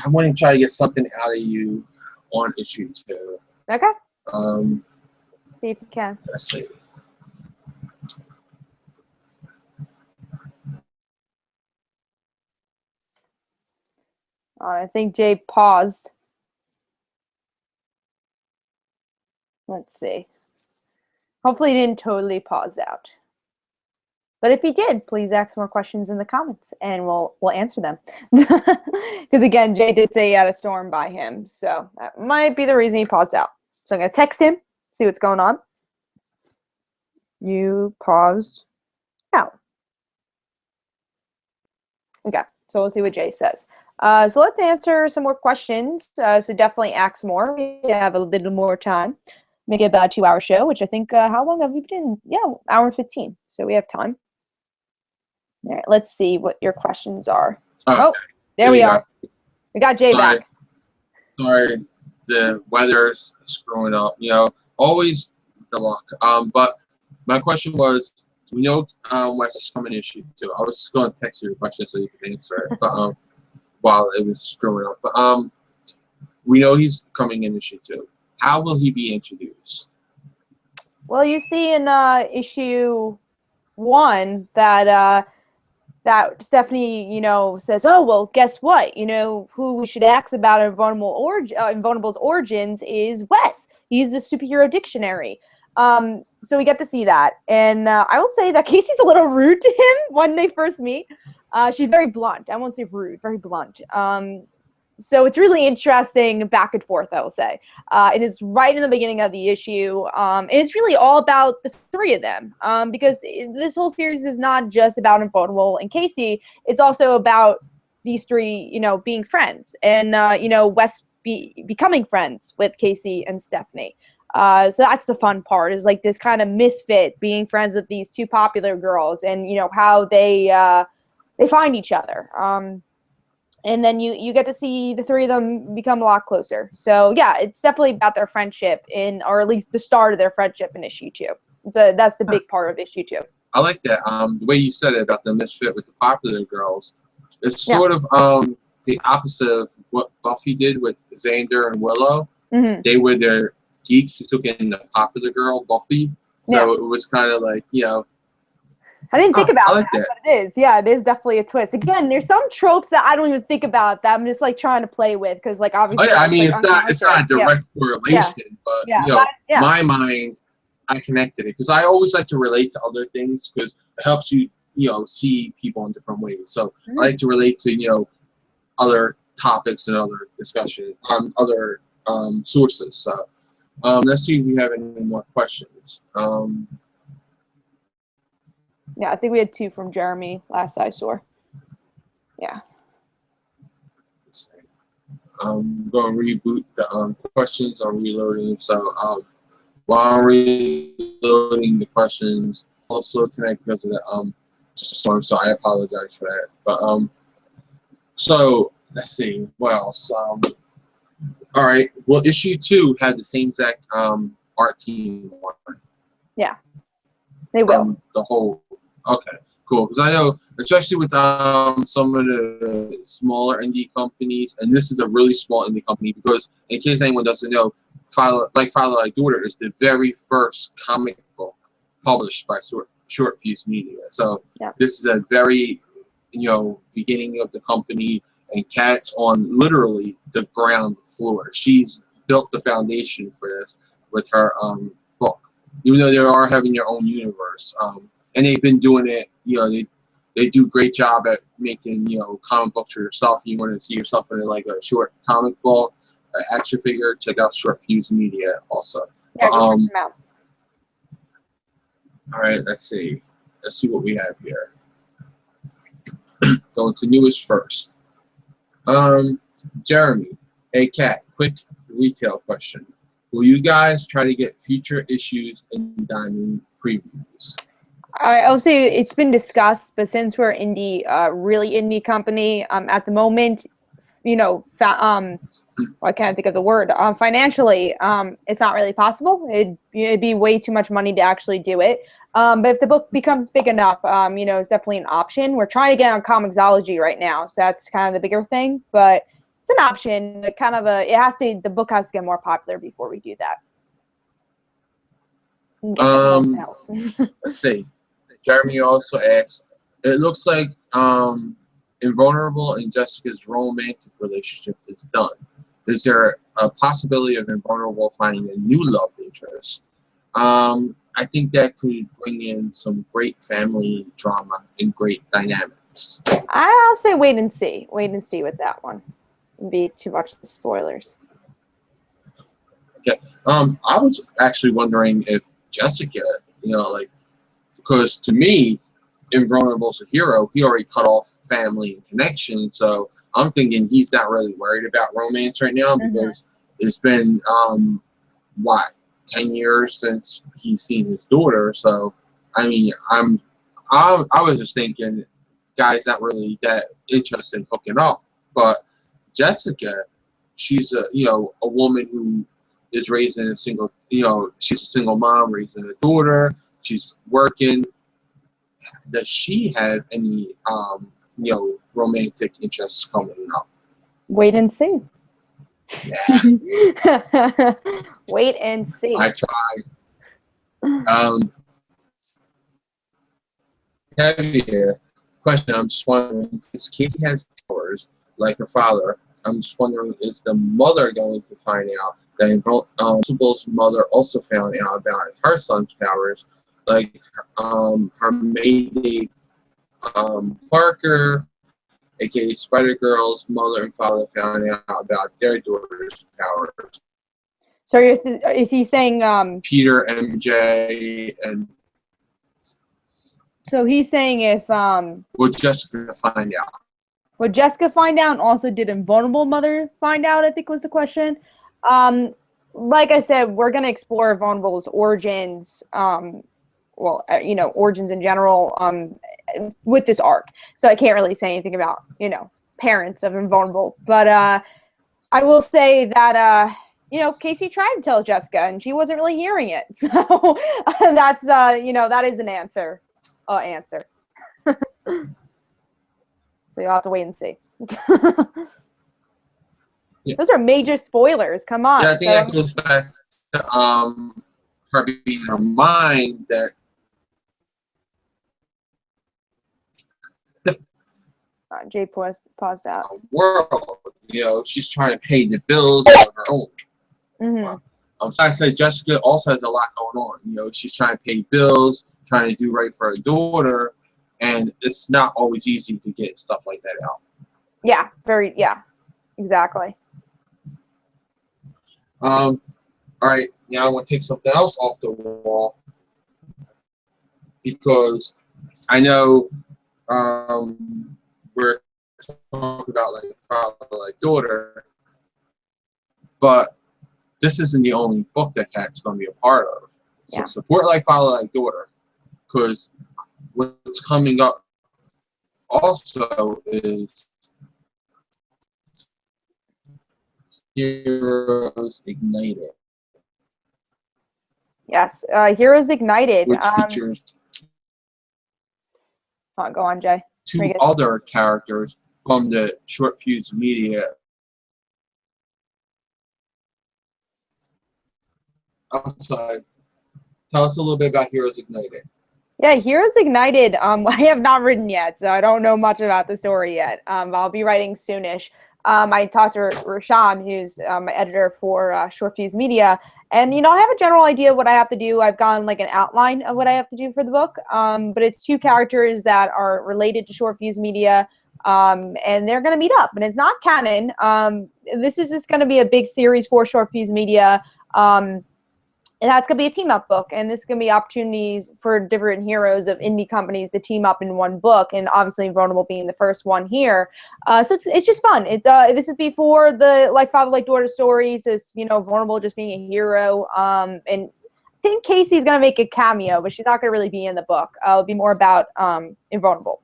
want to try to get something out of you on issue 2. Okay. See if you can. Let's see. I think Jay paused. Let's see. Hopefully he didn't totally pause out. But if he did, please ask more questions in the comments, and we'll answer them. Because again, Jay did say he had a storm by him, so that might be the reason he paused out. So I'm gonna text him, see what's going on. You paused out. Okay, so we'll see what Jay says. So let's answer some more questions. So definitely ask more. We have a little more time. Make it about a 2-hour show, which I think, how long have we been in? Yeah, hour and 15. So we have time. All right, let's see what your questions are. Okay. Oh, there we are. We got Jay back. Sorry, the weather's screwing up. You know, always the luck. But my question was, we know Wes is coming issue 2. I was just going to text you the question so you can answer it, but while it was screwing up. But we know he's coming in issue 2. How will he be introduced? Well, you see in issue 1 that that Stephanie, says, "Oh, well, guess what? Who we should ask about Invulnerable's origins is Wes. He's a superhero dictionary." So we get to see that, and I will say that Casey's a little rude to him when they first meet. She's very blunt. I won't say rude, very blunt. So it's really interesting back and forth, I will say. It is right in the beginning of the issue. And it's really all about the 3 of them. Because this whole series is not just about Invulnerable and Casey. It's also about these 3, being friends. And, Wes becoming friends with Casey and Stephanie. So that's the fun part, is like this kind of misfit being friends with these 2 popular girls and, how they find each other. And then you get to see the 3 of them become a lot closer. So yeah, it's definitely about their friendship or at least the start of their friendship in issue 2. So that's the big part of issue 2. I like that. The way you said it about the misfit with the popular girls, it's sort of the opposite of what Buffy did with Xander and Willow. Mm-hmm. They were the geeks who took in the popular girl, Buffy. So it was kind of like, I didn't think about that, but it is. Yeah, it is definitely a twist. Again, there's some tropes that I don't even think about that I'm just like trying to play with because, like, obviously. Oh, yeah, I mean, it's not a direct correlation, but my mind, I connected it because I always like to relate to other things because it helps you, see people in different ways. So I like to relate to, other topics and other discussion on other sources. So let's see if we have any more questions. Yeah, I think we had 2 from Jeremy last I saw. Yeah. I'm going to reboot the questions. I'm reloading them. So while I'm reloading the questions, also tonight because of the storm, so I apologize for that. But so let's see what else. All right. Well, issue 2 had the same exact art team. Yeah, they will. The whole. Okay, cool. Because I know, especially with some of the smaller indie companies, and this is a really small indie company because, in case anyone doesn't know, Father Like Daughter is the very first comic book published by Short Fuse Media. So this is a very, beginning of the company, and Kat's on literally the ground floor. She's built the foundation for this with her book, even though they are having their own universe. And they've been doing it, they do a great job at making, comic books for yourself. You want to see yourself in like a short comic book, action figure, check out Short Fuse Media also. Yeah, all right, let's see. Let's see what we have here. Going to newest first. Jeremy, hey Kat, quick retail question. Will you guys try to get future issues and Diamond previews? I'll say it's been discussed, but since we're really indie company, at the moment, I can't think of the word. Financially, it's not really possible. It'd be way too much money to actually do it. But if the book becomes big enough, it's definitely an option. We're trying to get on Comixology right now, so that's kind of the bigger thing. But it's an option. The book has to get more popular before we do that. Let's see. Jeremy also asks, it looks like Invulnerable and Jessica's romantic relationship is done. Is there a possibility of Invulnerable finding a new love interest? I think that could bring in some great family drama and great dynamics. I'll say wait and see. Wait and see with that one. It'd be too much spoilers. Okay. I was actually wondering if Jessica, because to me, Invulnerable's a hero. He already cut off family and connection, so I'm thinking he's not really worried about romance right now because it's been what, 10 years since he's seen his daughter. So I mean, I was just thinking, guy's not really that interested in hooking up. But Jessica, she's a woman who is raising a single, she's a single mom raising a daughter. She's working. Does she have any romantic interests coming up? Wait and see. Yeah. Wait and see. I try. Heavier question. I'm just wondering, if Casey has powers like her father, I'm just wondering, is the mother going to find out that Invincible's mother also found out about her son's powers, like her maid Parker, aka Spider-Girl's mother and father, found out about their daughter's powers. So is he saying Peter, MJ, and so he's saying if would Jessica find out? Would Jessica find out, and also did Invulnerable Mother find out, I think was the question. Like I said, we're going to explore Vulnerable's origins, origins in general with this arc. So I can't really say anything about, parents of Invulnerable. But I will say that, Casey tried to tell Jessica, and she wasn't really hearing it. So that's, that is an answer. So you'll have to wait and see. Yeah. Those are major spoilers. Come on. Yeah, I think that goes back to her being in her mind that. Jay paused out. World, she's trying to pay the bills on her own. So I said Jessica also has a lot going on. She's trying to pay bills, trying to do right for her daughter, and it's not always easy to get stuff like that out. Yeah, exactly. All right, now I want to take something else off the wall because I know we're talking about like father, like daughter, but this isn't the only book that Kat's going to be a part of. So support like father, like daughter, because what's coming up also is Heroes Ignited. Yes, Heroes Ignited. Which features go on, Jay. two other characters from the Short Fuse Media. I'm sorry. Tell us a little bit about Heroes Ignited. Yeah, Heroes Ignited, I have not written yet, so I don't know much about the story yet. I'll be writing soonish. I talked to Rashawn, who's my editor for Short Fuse Media, and, I have a general idea of what I have to do. I've gotten like an outline of what I have to do for the book, but it's two characters that are related to Short Fuse Media, and they're going to meet up, and it's not canon. This is just going to be a big series for Short Fuse Media. And that's going to be a team-up book, and this is going to be opportunities for different heroes of indie companies to team up in one book, and obviously Vulnerable being the first one here. So it's just fun. It's this is before the like father like daughter stories. Is Vulnerable just being a hero, and I think Casey's going to make a cameo, but she's not going to really be in the book. It'll be more about Invulnerable.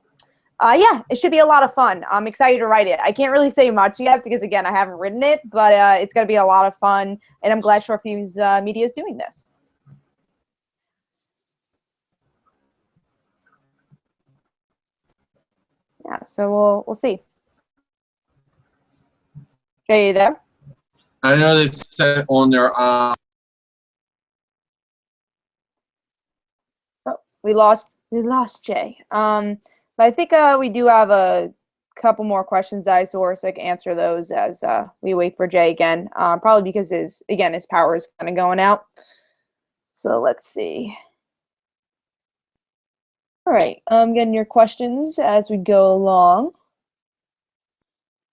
Yeah, it should be a lot of fun. I'm excited to write it. I can't really say much yet because, again, I haven't written it, but it's going to be a lot of fun, and I'm glad Short Fuse Media is doing this. Yeah, so we'll see. Jay, you there? I know they said on their Oh, we lost Jay. But I think we do have a couple more questions that I saw, so I can answer those as we wait for Jay again. Probably because his power is kind of going out. So let's see. All right, I'm getting your questions as we go along.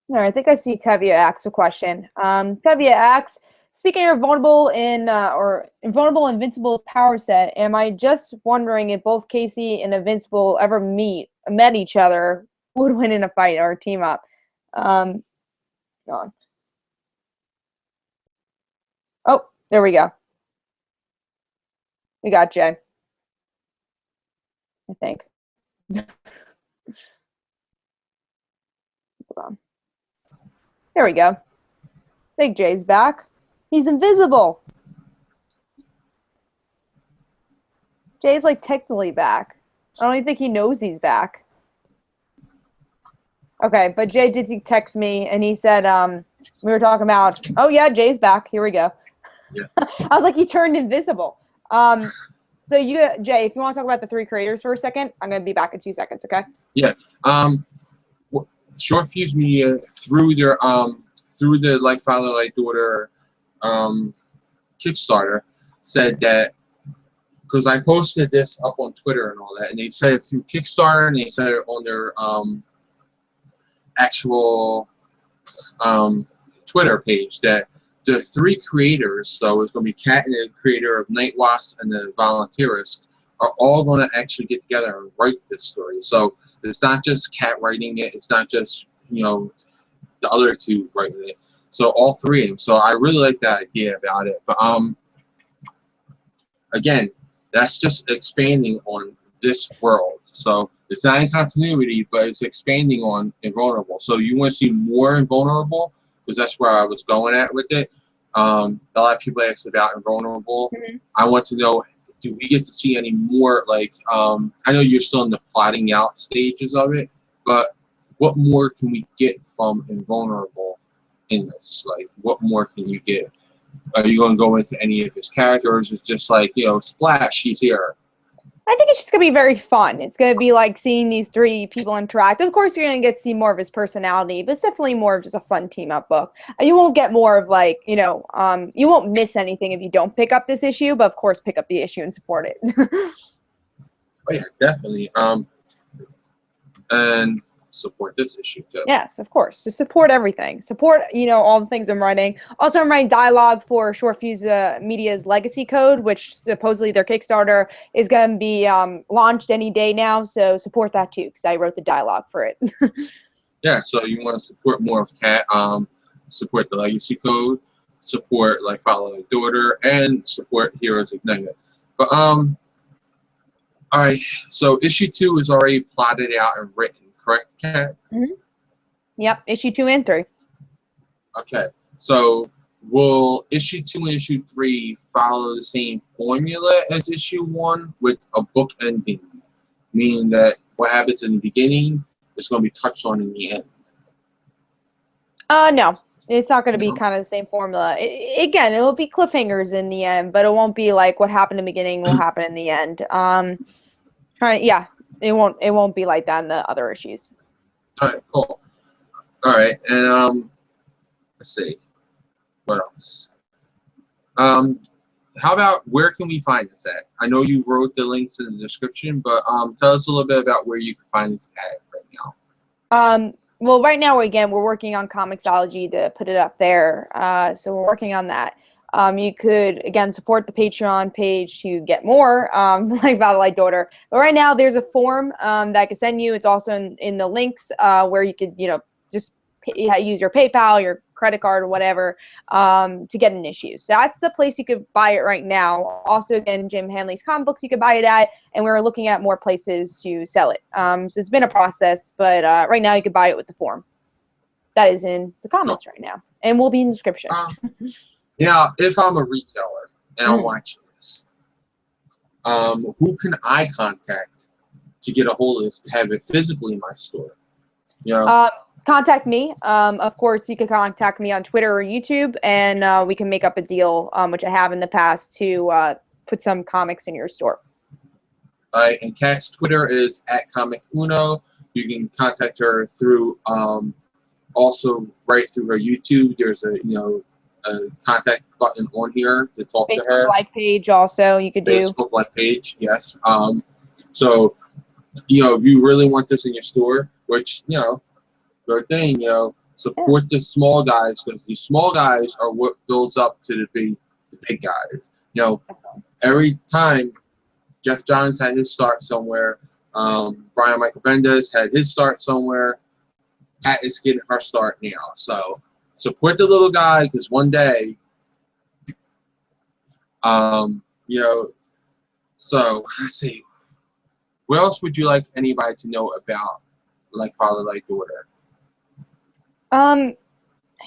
All right, I think I see Tevia asks a question. Tevia asks, Speaking of vulnerable in or invulnerable Invincible's power set, am I just wondering if both Casey and Invincible ever met each other, would win in a fight or team up? Go on. Oh, there we go. We got Jay, I think. Hold on. There we go. I think Jay's back. He's invisible. Jay's like technically back. I don't even think he knows he's back. Okay, but Jay did text me and he said we were talking about, oh yeah, Jay's back. Here we go. Yeah. I was like, he turned invisible. So Jay, if you want to talk about the 3 creators for a second, I'm gonna be back in 2 seconds, okay? Yeah. Short Fuse Media through the Like Father Like Daughter Kickstarter said that, because I posted this up on Twitter and all that, and they said it through Kickstarter and they said it on their actual Twitter page, that the 3 creators, so it's going to be Kat and the creator of Night Wasp and the Volunteerist, are all going to actually get together and write this story. So it's not just Kat writing it, it's not just, you know, the other 2 writing it. So all 3 of them. So I really like that idea about it. But again, that's just expanding on this world. So it's not in continuity, but it's expanding on Invulnerable. So you want to see more Invulnerable, because that's where I was going at with it. A lot of people asked about Invulnerable. Mm-hmm. I want to know, do we get to see any more, like, I know you're still in the plotting out stages of it, but what more can we get from Invulnerable in this? Like, what more can you get? Are you going to go into any of his characters? It's just like, you know, splash, he's here. I think it's just going to be very fun. It's going to be like seeing these 3 people interact. Of course, you're going to get to see more of his personality, but it's definitely more of just a fun team-up book. You won't get more of, like, you know, you won't miss anything if you don't pick up this issue, but of course, pick up the issue and support it. Oh, yeah, definitely. And support this issue, too. Yes, of course. Just support everything. Support, you know, all the things I'm writing. Also, I'm writing dialogue for Short Fuse Media's Legacy Code, which supposedly their Kickstarter is going to be launched any day now. So support that too, because I wrote the dialogue for it. Yeah, so you want to support more of Kat, support the Legacy Code, support Like Father Like Daughter, and support Heroes Ignited. But all right, so issue 2 is already plotted out and written. Correct, Kat? Mm-hmm. Yep, issue 2 and 3. Okay, so will issue 2 and issue 3 follow the same formula as issue 1 with a book ending? Meaning that what happens in the beginning is going to be touched on in the end? No, it's not going to be kind of the same formula. Again, it'll be cliffhangers in the end, but it won't be like what happened in the beginning will happen in the end. Yeah. It won't be like that in the other issues. All right, cool. All right, and let's see, what else? How about, where can we find this at? I know you wrote the links in the description, but tell us a little bit about where you can find this at right now. Well, right now, again, we're working on Comixology to put it up there. So we're working on that. You could, again, support the Patreon page to get more, like Battle Like Daughter. But right now, there's a form that I can send you. It's also in the links where you could, you know, just use your PayPal, your credit card, or whatever to get an issue. So that's the place you could buy it right now. Also, again, Jim Hanley's comic books you could buy it at, and we're looking at more places to sell it. So it's been a process, but right now you could buy it with the form. That is in the comments right now, and will be in the description. Now, if I'm a retailer and I'm watching this, who can I contact to get a hold of this, to have it physically in my store? You know? Contact me. Of course, you can contact me on Twitter or YouTube, and we can make up a deal, which I have in the past, to put some comics in your store. All right, and Kat's Twitter is @ComicUno. You can contact her through, also right through her YouTube. There's a contact button on here to talk to her. Facebook like page also you could do. Facebook like page, yes. So, if you really want this in your store, which, good thing, Support the small guys, because the small guys are what builds up to the big guys. You know, every time Jeff Johns had his start somewhere, Brian Michael Bendis had his start somewhere. Pat is getting her start now. So support the little guy, because one day, you know. So let's see. What else would you like anybody to know about Like Father, Like Daughter?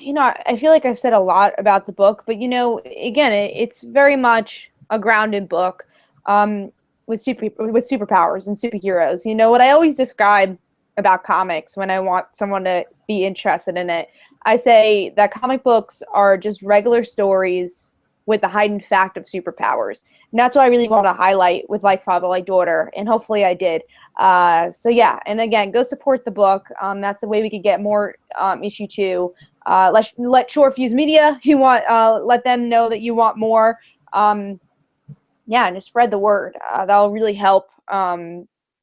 You know, I feel like I've said a lot about the book, but you know, again, it's very much a grounded book, with superpowers and superheroes. You know, what I always describe about comics when I want someone to be interested in it, I say that comic books are just regular stories with the heightened fact of superpowers. And that's what I really want to highlight with Like Father, Like Daughter, and hopefully I did. So yeah, and again, go support the book. That's the way we could get more issue 2. Let Short Fuse Media, you want, let them know that you want more. Yeah, and just spread the word. That'll really help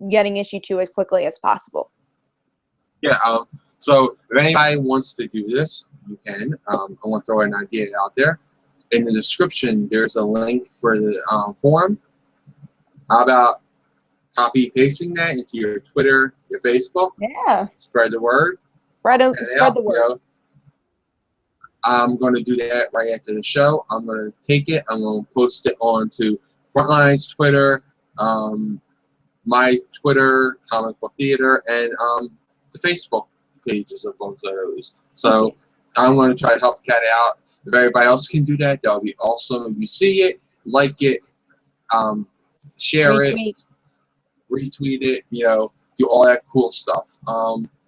getting issue 2 as quickly as possible. Yeah. So if anybody wants to do this, you can. I want to throw an idea out there. In the description, there's a link for the forum. How about copy pasting that into your Twitter, your Facebook? Yeah. Spread the word. Spread the word. You know, I'm going to do that right after the show. I'm going to take it. I'm going to post it onto Frontline's Twitter, my Twitter, Comic Book Theater, and the Facebook pages of both of those. So I'm going to try to help Kat out. If everybody else can do that, that'll be awesome. If you see it, like it, share it, retweet it, you know, do all that cool stuff.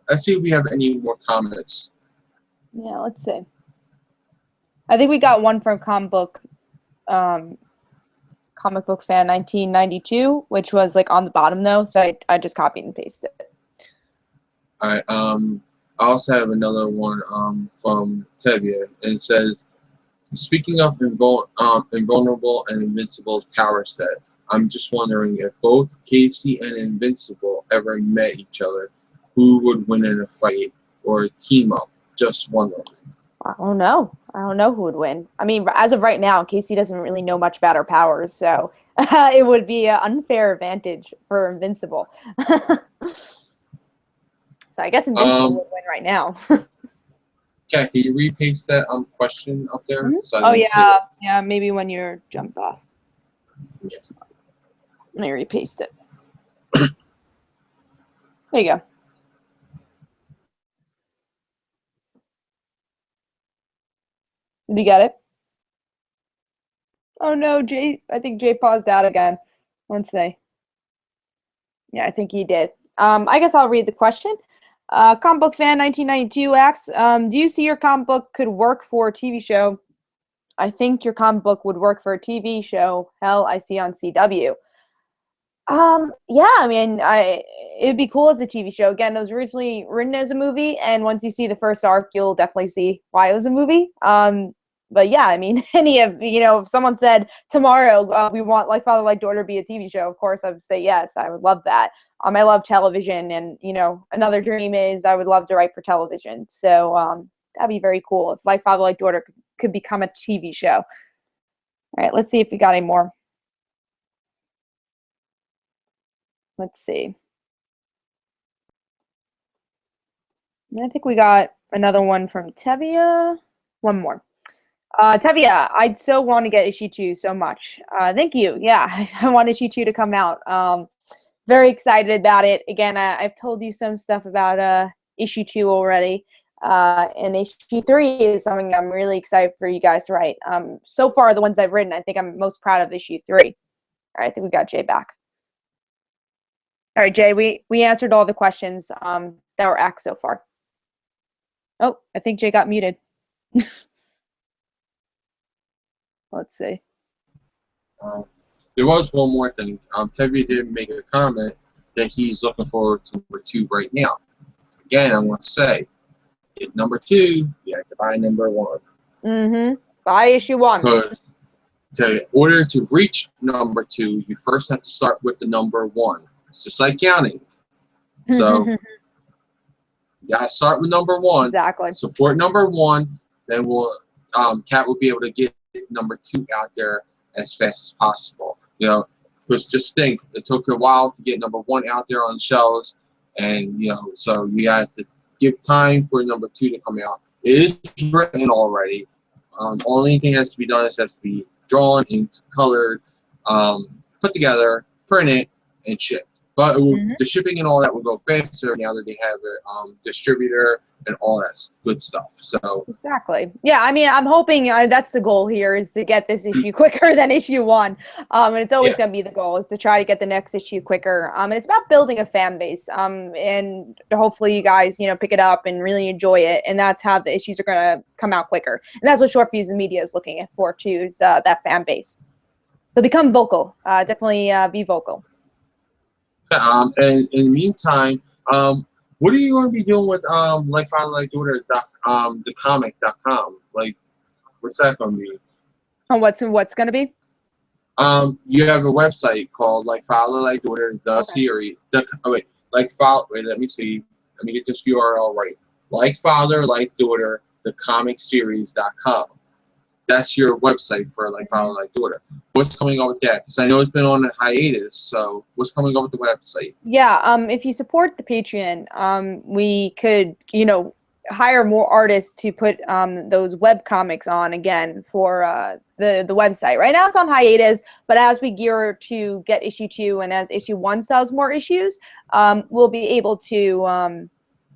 Let's see if we have any more comments. Yeah, let's see. I think we got one from Comic Book Fan 1992, which was like on the bottom though, so I just copied and pasted it. All right. I also have another one from Tevia, and it says, speaking of Invulnerable and Invincible's power set, I'm just wondering if both Casey and Invincible ever met each other, who would win in a fight or a team up? Just wondering. I don't know. I don't know who would win. I mean, as of right now, Casey doesn't really know much about her powers, so it would be an unfair advantage for Invincible. So I guess Invincible would win right now. Okay, can you repaste that question up there? Mm-hmm. Oh yeah, yeah. Maybe when you're jumped off. Yeah. Let me repaste it. There you go. Did you get it? Oh no, Jay. I think Jay paused out again. Let's see. Yeah, I think he did. I guess I'll read the question. Comic Book Fan 1992 asks, do you see your comic book could work for a TV show? I think your comic book would work for a TV show. Hell, I see on CW. Yeah, I mean, it'd be cool as a TV show. Again, it was originally written as a movie, and once you see the first arc, you'll definitely see why it was a movie. But yeah, I mean, if someone said tomorrow we want Like Father, Like Daughter be a TV show, of course I would say yes. I would love that. I love television, and another dream is I would love to write for television. So that'd be very cool if Like Father, Like Daughter could become a TV show. All right, let's see if we got any more. Let's see. I think we got another one from Tevia. One more. Tevia, I'd so want to get issue 2 so much. Thank you. Yeah, I want issue 2 to come out. Very excited about it. Again, I've told you some stuff about issue 2 already. And issue 3 is something I'm really excited for you guys to write. So far, the ones I've written, I think I'm most proud of issue 3. All right, I think we got Jay back. All right, Jay, we answered all the questions that were asked so far. Oh, I think Jay got muted. Let's see. There was one more thing. Tevye did make a comment that he's looking forward to number 2 right now. Again, I want to say, get number 2, you have to buy number 1. Mm-hmm. Buy issue 1. Because in order to reach number 2, you first have to start with the number 1. It's just like counting. So You gotta start with number one. Exactly. Support number one, then we'll Cat will be able to get number two out there as fast as possible. You know, because just think, it took a while to get number one out there on the shelves, and you know, so you have to give time for number two to come out. It is written already. Only thing that has to be done is has to be drawn and colored, put together, printed, and shipped. But it will, the shipping and all that will go faster now that they have a distributor and all that good stuff. So exactly, yeah. I mean, I'm hoping that's the goal here, is to get this issue quicker than issue one, and it's always going to be the goal, is to try to get the next issue quicker. And it's about building a fan base, and hopefully you guys, you know, pick it up and really enjoy it, and that's how the issues are going to come out quicker. And that's what Short Fuse Media is looking for too, is that fan base. So become vocal, definitely be vocal. And in the meantime, what are you going to be doing with like Father Like Daughter thecomic.com? Like, what's that going to be? Oh, what's going to be? You have a website called Like Father Like Daughter the series. Let me see. Let me get this URL right. Like Father Like Daughter thecomic.com. That's your website for Like Father Like Daughter. What's coming up with that? Because I know it's been on a hiatus. So what's coming up with the website? Yeah, if you support the Patreon, we could, you know, hire more artists to put those web comics on again for the website. Right now it's on hiatus, but as we gear to get issue 2 and as issue 1 sells more issues, we'll be able to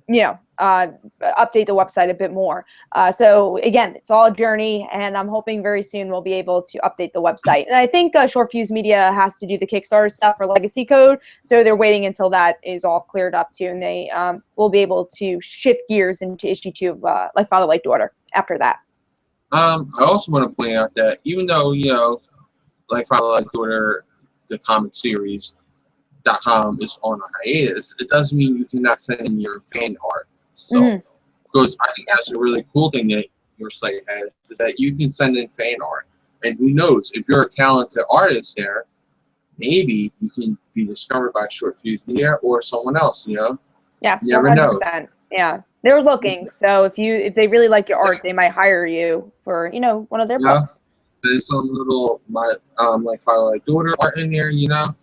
you know, update the website a bit more. So again, it's all a journey, and I'm hoping very soon we'll be able to update the website. And I think Short Fuse Media has to do the Kickstarter stuff for Legacy Code, so they're waiting until that is all cleared up too, and they will be able to shift gears into issue 2 of Like Father Like Daughter after that. I also want to point out that even though, you know, Like Father Like Daughter, the comic series, .com is on a hiatus, it doesn't mean you cannot send in your fan art. So, because I think that's a really cool thing that your site has, is that you can send in fan art. And who knows, if you're a talented artist there, maybe you can be discovered by Short Fuse Media or someone else, you know? Yes, you never know. Yeah, they're looking. So if they really like your art, they might hire you for, you know, one of their books. There's some little Like Father Like Daughter art in there, you know?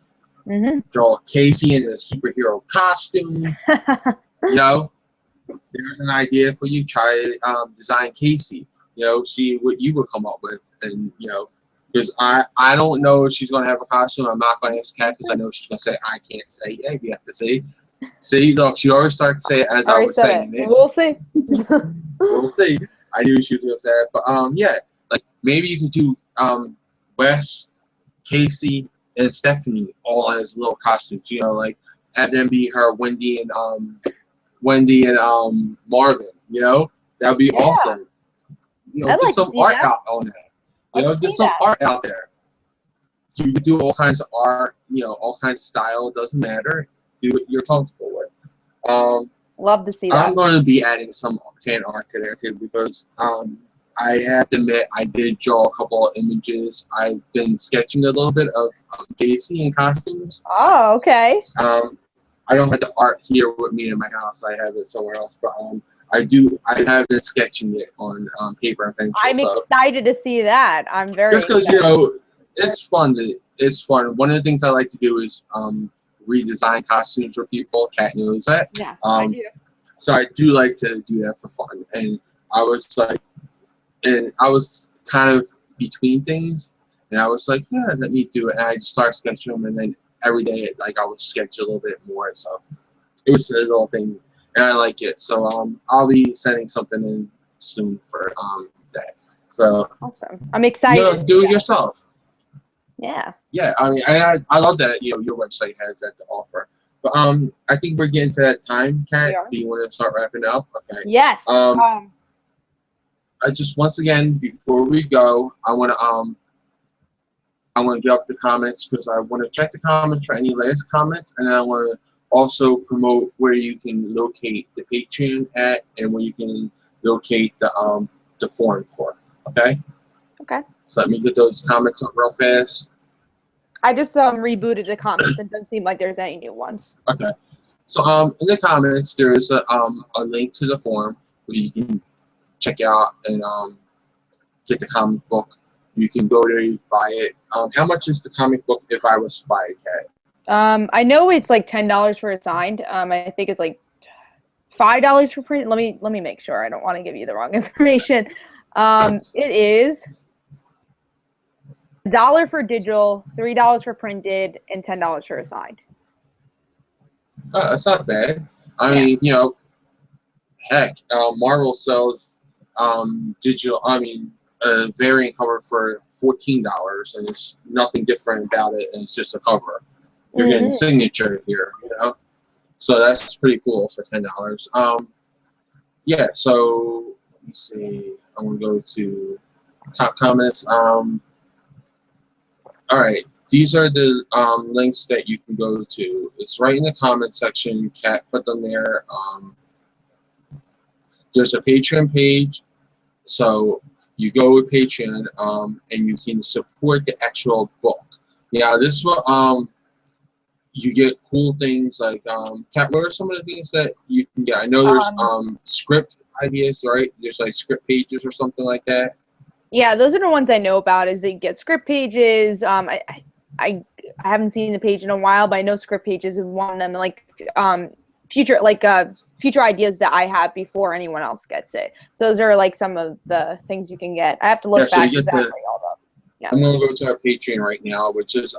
Draw Casey in a superhero costume. You know, there's an idea for you. Try to design Casey. You know, see what you would come up with, and you know, because I don't know if she's gonna have a costume. I'm not gonna ask Kat because I know she's gonna say I can't say. Yeah, you have to say. See, look, she always started to say it as I was saying it. We'll see. We'll see. I knew she was gonna say it, but yeah, like maybe you could do Wes, Casey, and Stephanie all as little costumes, you know, like have them be her Wendy and Marvin, you know, that'd be awesome. You know, there's some art out on that. You know, there's some art out there. You can do all kinds of art, you know, all kinds of style. Doesn't matter. Do what you're comfortable with. Love to see that. I'm going to be adding some fan art to there too, because I have to admit, I did draw a couple of images. I've been sketching a little bit of Casey in costumes. Oh, okay. I don't have the art here with me in my house. I have it somewhere else. But I have been sketching it on paper and pencil. I'm excited to see that. I'm very just because, you know, it's fun. It's fun. One of the things I like to do is redesign costumes for people. Kat knows that. Yes, I do. So I do like to do that for fun. And I was like, and I was kind of between things, and I was like, yeah, let me do it. And I just started sketching them, and then every day, like, I would sketch a little bit more. So it was a little thing, and I like it. So I'll be sending something in soon for that. So awesome. I'm excited. You know, do it yourself. Yeah. Yeah, I mean, I love that, you know, your website has that to offer. But I think we're getting to that time, Kat. Do you want to start wrapping up? Okay. Yes. I just, once again, before we go, I want to get up the comments, because I want to check the comments for any last comments, and I want to also promote where you can locate the Patreon at and where you can locate the forum for. Okay. Okay. So let me get those comments up real fast. I just rebooted the comments. It doesn't seem like there's any new ones. Okay. So in the comments there's a link to the forum where you can check out and get the comic book. You can go there, you buy it. How much is the comic book if I was to buy it, Kat? I know it's like $10 for it signed. I think it's like $5 for print. Let me make sure. I don't want to give you the wrong information. It is $1 for digital, $3 for printed, and $10 for a signed. That's not bad. I mean, you know, heck, Marvel sells digital. I mean, a variant cover for $14, and it's nothing different about it, and it's just a cover. You're getting signature here, you know. So that's pretty cool for $10. Yeah. So let me see. I'm gonna go to top comments. All right. These are the links that you can go to. It's right in the comment section. Kat put them there. There's a Patreon page, so you go with Patreon, and you can support the actual book. Yeah, this will you get cool things like Kat, what are some of the things that you can get? I know there's script ideas, right? There's like script pages or something like that. Yeah, those are the ones I know about. Is that you get script pages. I haven't seen the page in a while, but I know script pages is one of them. Like future ideas that I have before anyone else gets it. So those are like some of the things you can get. I have to look back exactly all of them. Yeah. I'm gonna go to our Patreon right now, which is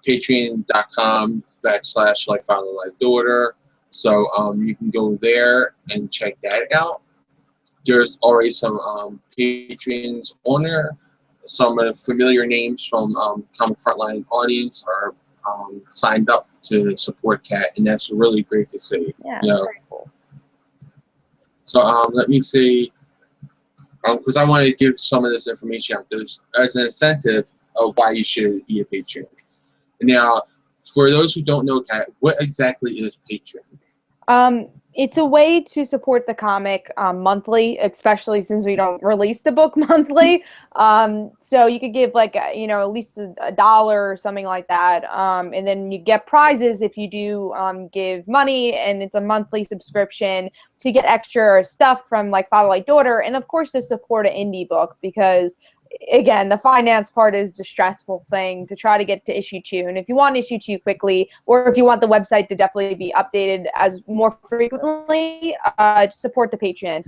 patreon.com/like father like daughter. So you can go there and check that out. There's already some patrons on there. Some of the familiar names from Comic Frontline audience are signed up to support Kat, and that's really great to see. Yeah, that's very cool. So let me see, because I want to give some of this information out there as an incentive of why you should be a patron. Now, for those who don't know, Kat, what exactly is Patreon? It's a way to support the comic monthly, especially since we don't release the book monthly. So you could give like at least $1 or something like that, and then you get prizes if you do give money, and it's a monthly subscription to get extra stuff from like Father Like Daughter, and of course to support an indie book, because again, the finance part is the stressful thing to try to get to issue 2. And if you want issue 2 quickly, or if you want the website to definitely be updated as more frequently, support the Patreon.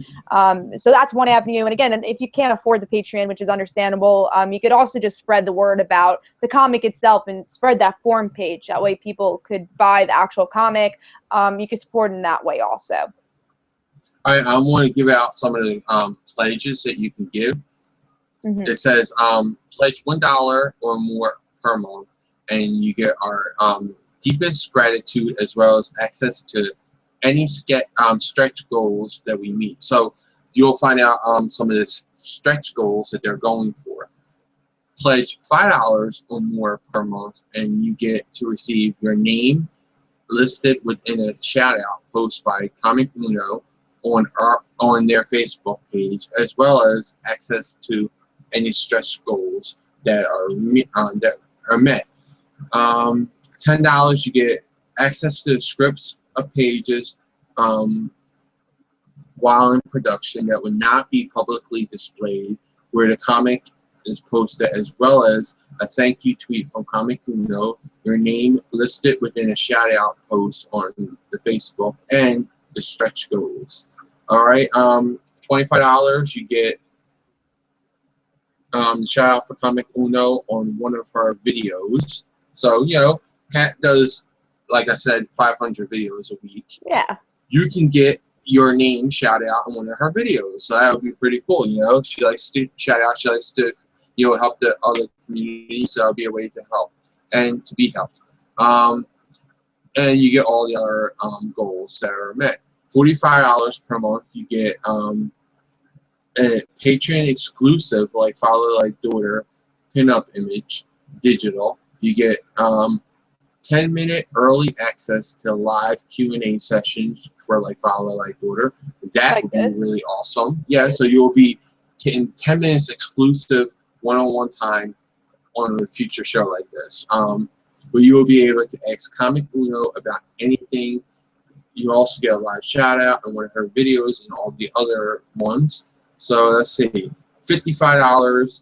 So that's one avenue. And again, if you can't afford the Patreon, which is understandable, you could also just spread the word about the comic itself and spread that forum page. That way people could buy the actual comic. You could support in that way also. I want to give out some of the pledges that you can give. It says pledge $1 or more per month, and you get our deepest gratitude as well as access to any stretch goals that we meet. So you'll find out some of the stretch goals that they're going for. Pledge $5 or more per month, and you get to receive your name listed within a shout out post by Comic Uno on their Facebook page, as well as access to any stretch goals that are met. $10 you get access to the scripts of pages while in production that would not be publicly displayed, where the comic is posted, as well as a thank you tweet from Comic Uno, your name listed within a shout out post on the Facebook, and the stretch goals. All right, $25 you get shout out for Comic Uno on one of her videos. So, Kat does, like I said, 500 videos a week. Yeah. You can get your name shout out on one of her videos. So that would be pretty cool. She likes to shout out. She likes to, help the other communities. So that'll be a way to help and to be helped. And you get all the other goals that are met. $45 per month, you get a Patreon exclusive, like Father Like Daughter pinup image, digital. You get 10-minute early access to live Q&A sessions for like Father Like Daughter. That would be really awesome. Yeah, so you'll be getting 10 minutes exclusive one-on-one time on a future show like this. Where you will be able to ask Comic Uno about anything you also get a live shout out in one of her videos and all the other ones. So let's see, $55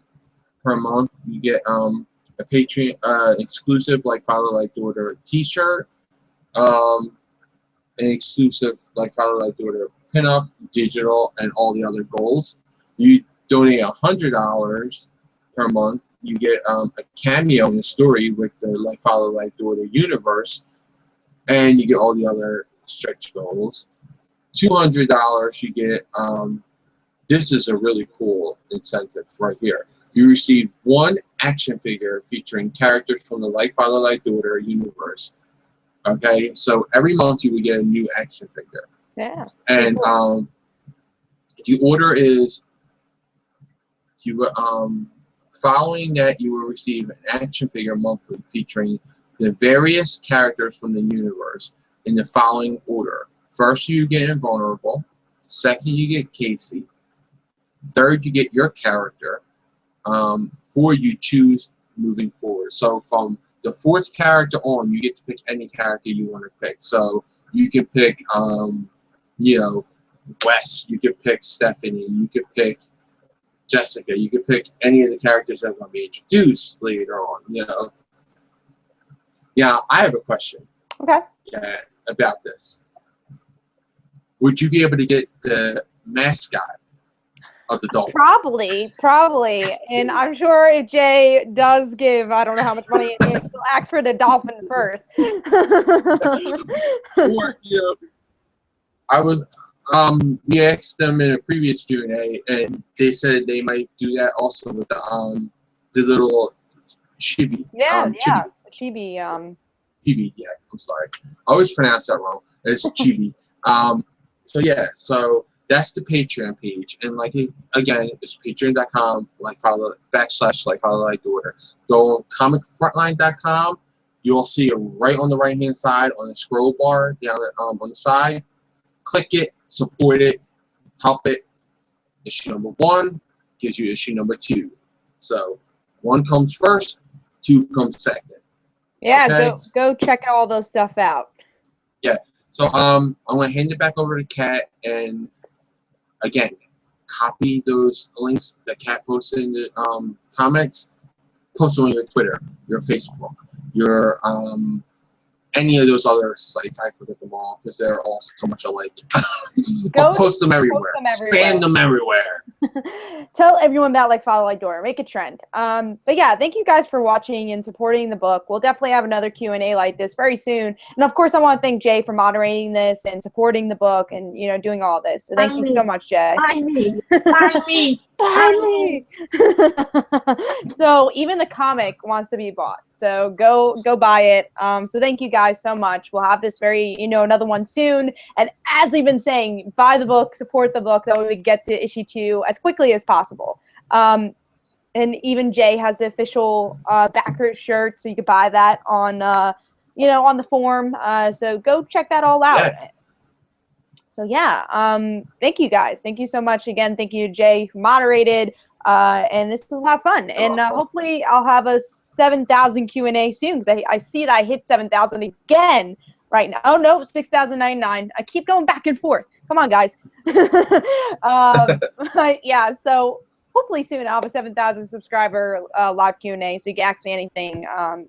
per month. You get a Patreon exclusive like father like daughter T-shirt, an exclusive like father like daughter pinup, digital, and all the other goals. You donate $100 per month. You get a cameo in the story with the like father like daughter universe, and you get all the other stretch goals. $200 you get. This is a really cool incentive right here. You receive one action figure featuring characters from the like father like daughter universe. Okay, so every month you would get a new action figure. Yeah. And cool. the order is following that you will receive an action figure monthly featuring the various characters from the universe in the following order. First, you get Invulnerable. Second, you get Casey. Third, you get your character. Fourth, you choose moving forward. So from the fourth character on, you get to pick any character you want to pick. So you can pick, you know, Wes. You can pick Stephanie. You can pick Jessica. You can pick any of the characters that are going to be introduced later on. You know. Yeah, I have a question. Okay. About this. Would you be able to get the mascot of the dolphin? Probably. And I'm sure if Jay does give, I don't know how much money, he'll ask for the dolphin first. Or, you know, I was, we asked them in a previous Q&A, and they said they might do that also with the little chibi. Yeah. Chibi. Chibi, yeah, I'm sorry. I always pronounce that wrong. It's chibi. So yeah, so that's the Patreon page, and like again, it's patreon.com like father like daughter. Go on comicfrontline.com. You'll see it right on the right hand side on the scroll bar down on the side. Click it, support it, help it. Issue number 1 gives you issue number 2. So 1 comes first, 2 comes second. Yeah, okay? go check all those stuff out. Yeah. So I'm gonna hand it back over to Kat, and again, copy those links that Kat posted in the comments. Post them on your Twitter, your Facebook, your any of those other sites. I forget them all because they're all so much alike. But post them everywhere. Spam them everywhere. Tell everyone about like follow like daughter. Make a trend. But yeah, thank you guys for watching and supporting the book. We'll definitely have another Q&A like this very soon. And of course, I want to thank Jay for moderating this and supporting the book and doing all this. So thank you so much, Jay. Buy me. Buy me. Buy me. So even the comic wants to be bought. So go buy it. So thank you guys so much. We'll have this another one soon. And as we've been saying, buy the book, support the book. That way we get to issue 2 as quickly as possible. And even Jay has the official backer shirt, so you can buy that on on the forum. So go check that all out. Yeah. So yeah, thank you guys. Thank you so much again. Thank you, Jay, who moderated. And this was a lot of fun. And hopefully I'll have a 7,000 Q&A soon, because I see that I hit 7,000 again right now. Oh, no, 6,099. I keep going back and forth. Come on, guys. Yeah, so hopefully soon I'll have a 7,000 subscriber live Q&A, so you can ask me anything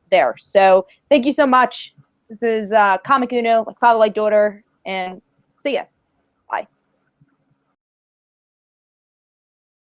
there. So thank you so much. This is Comic Uno, like father, like daughter, and see ya.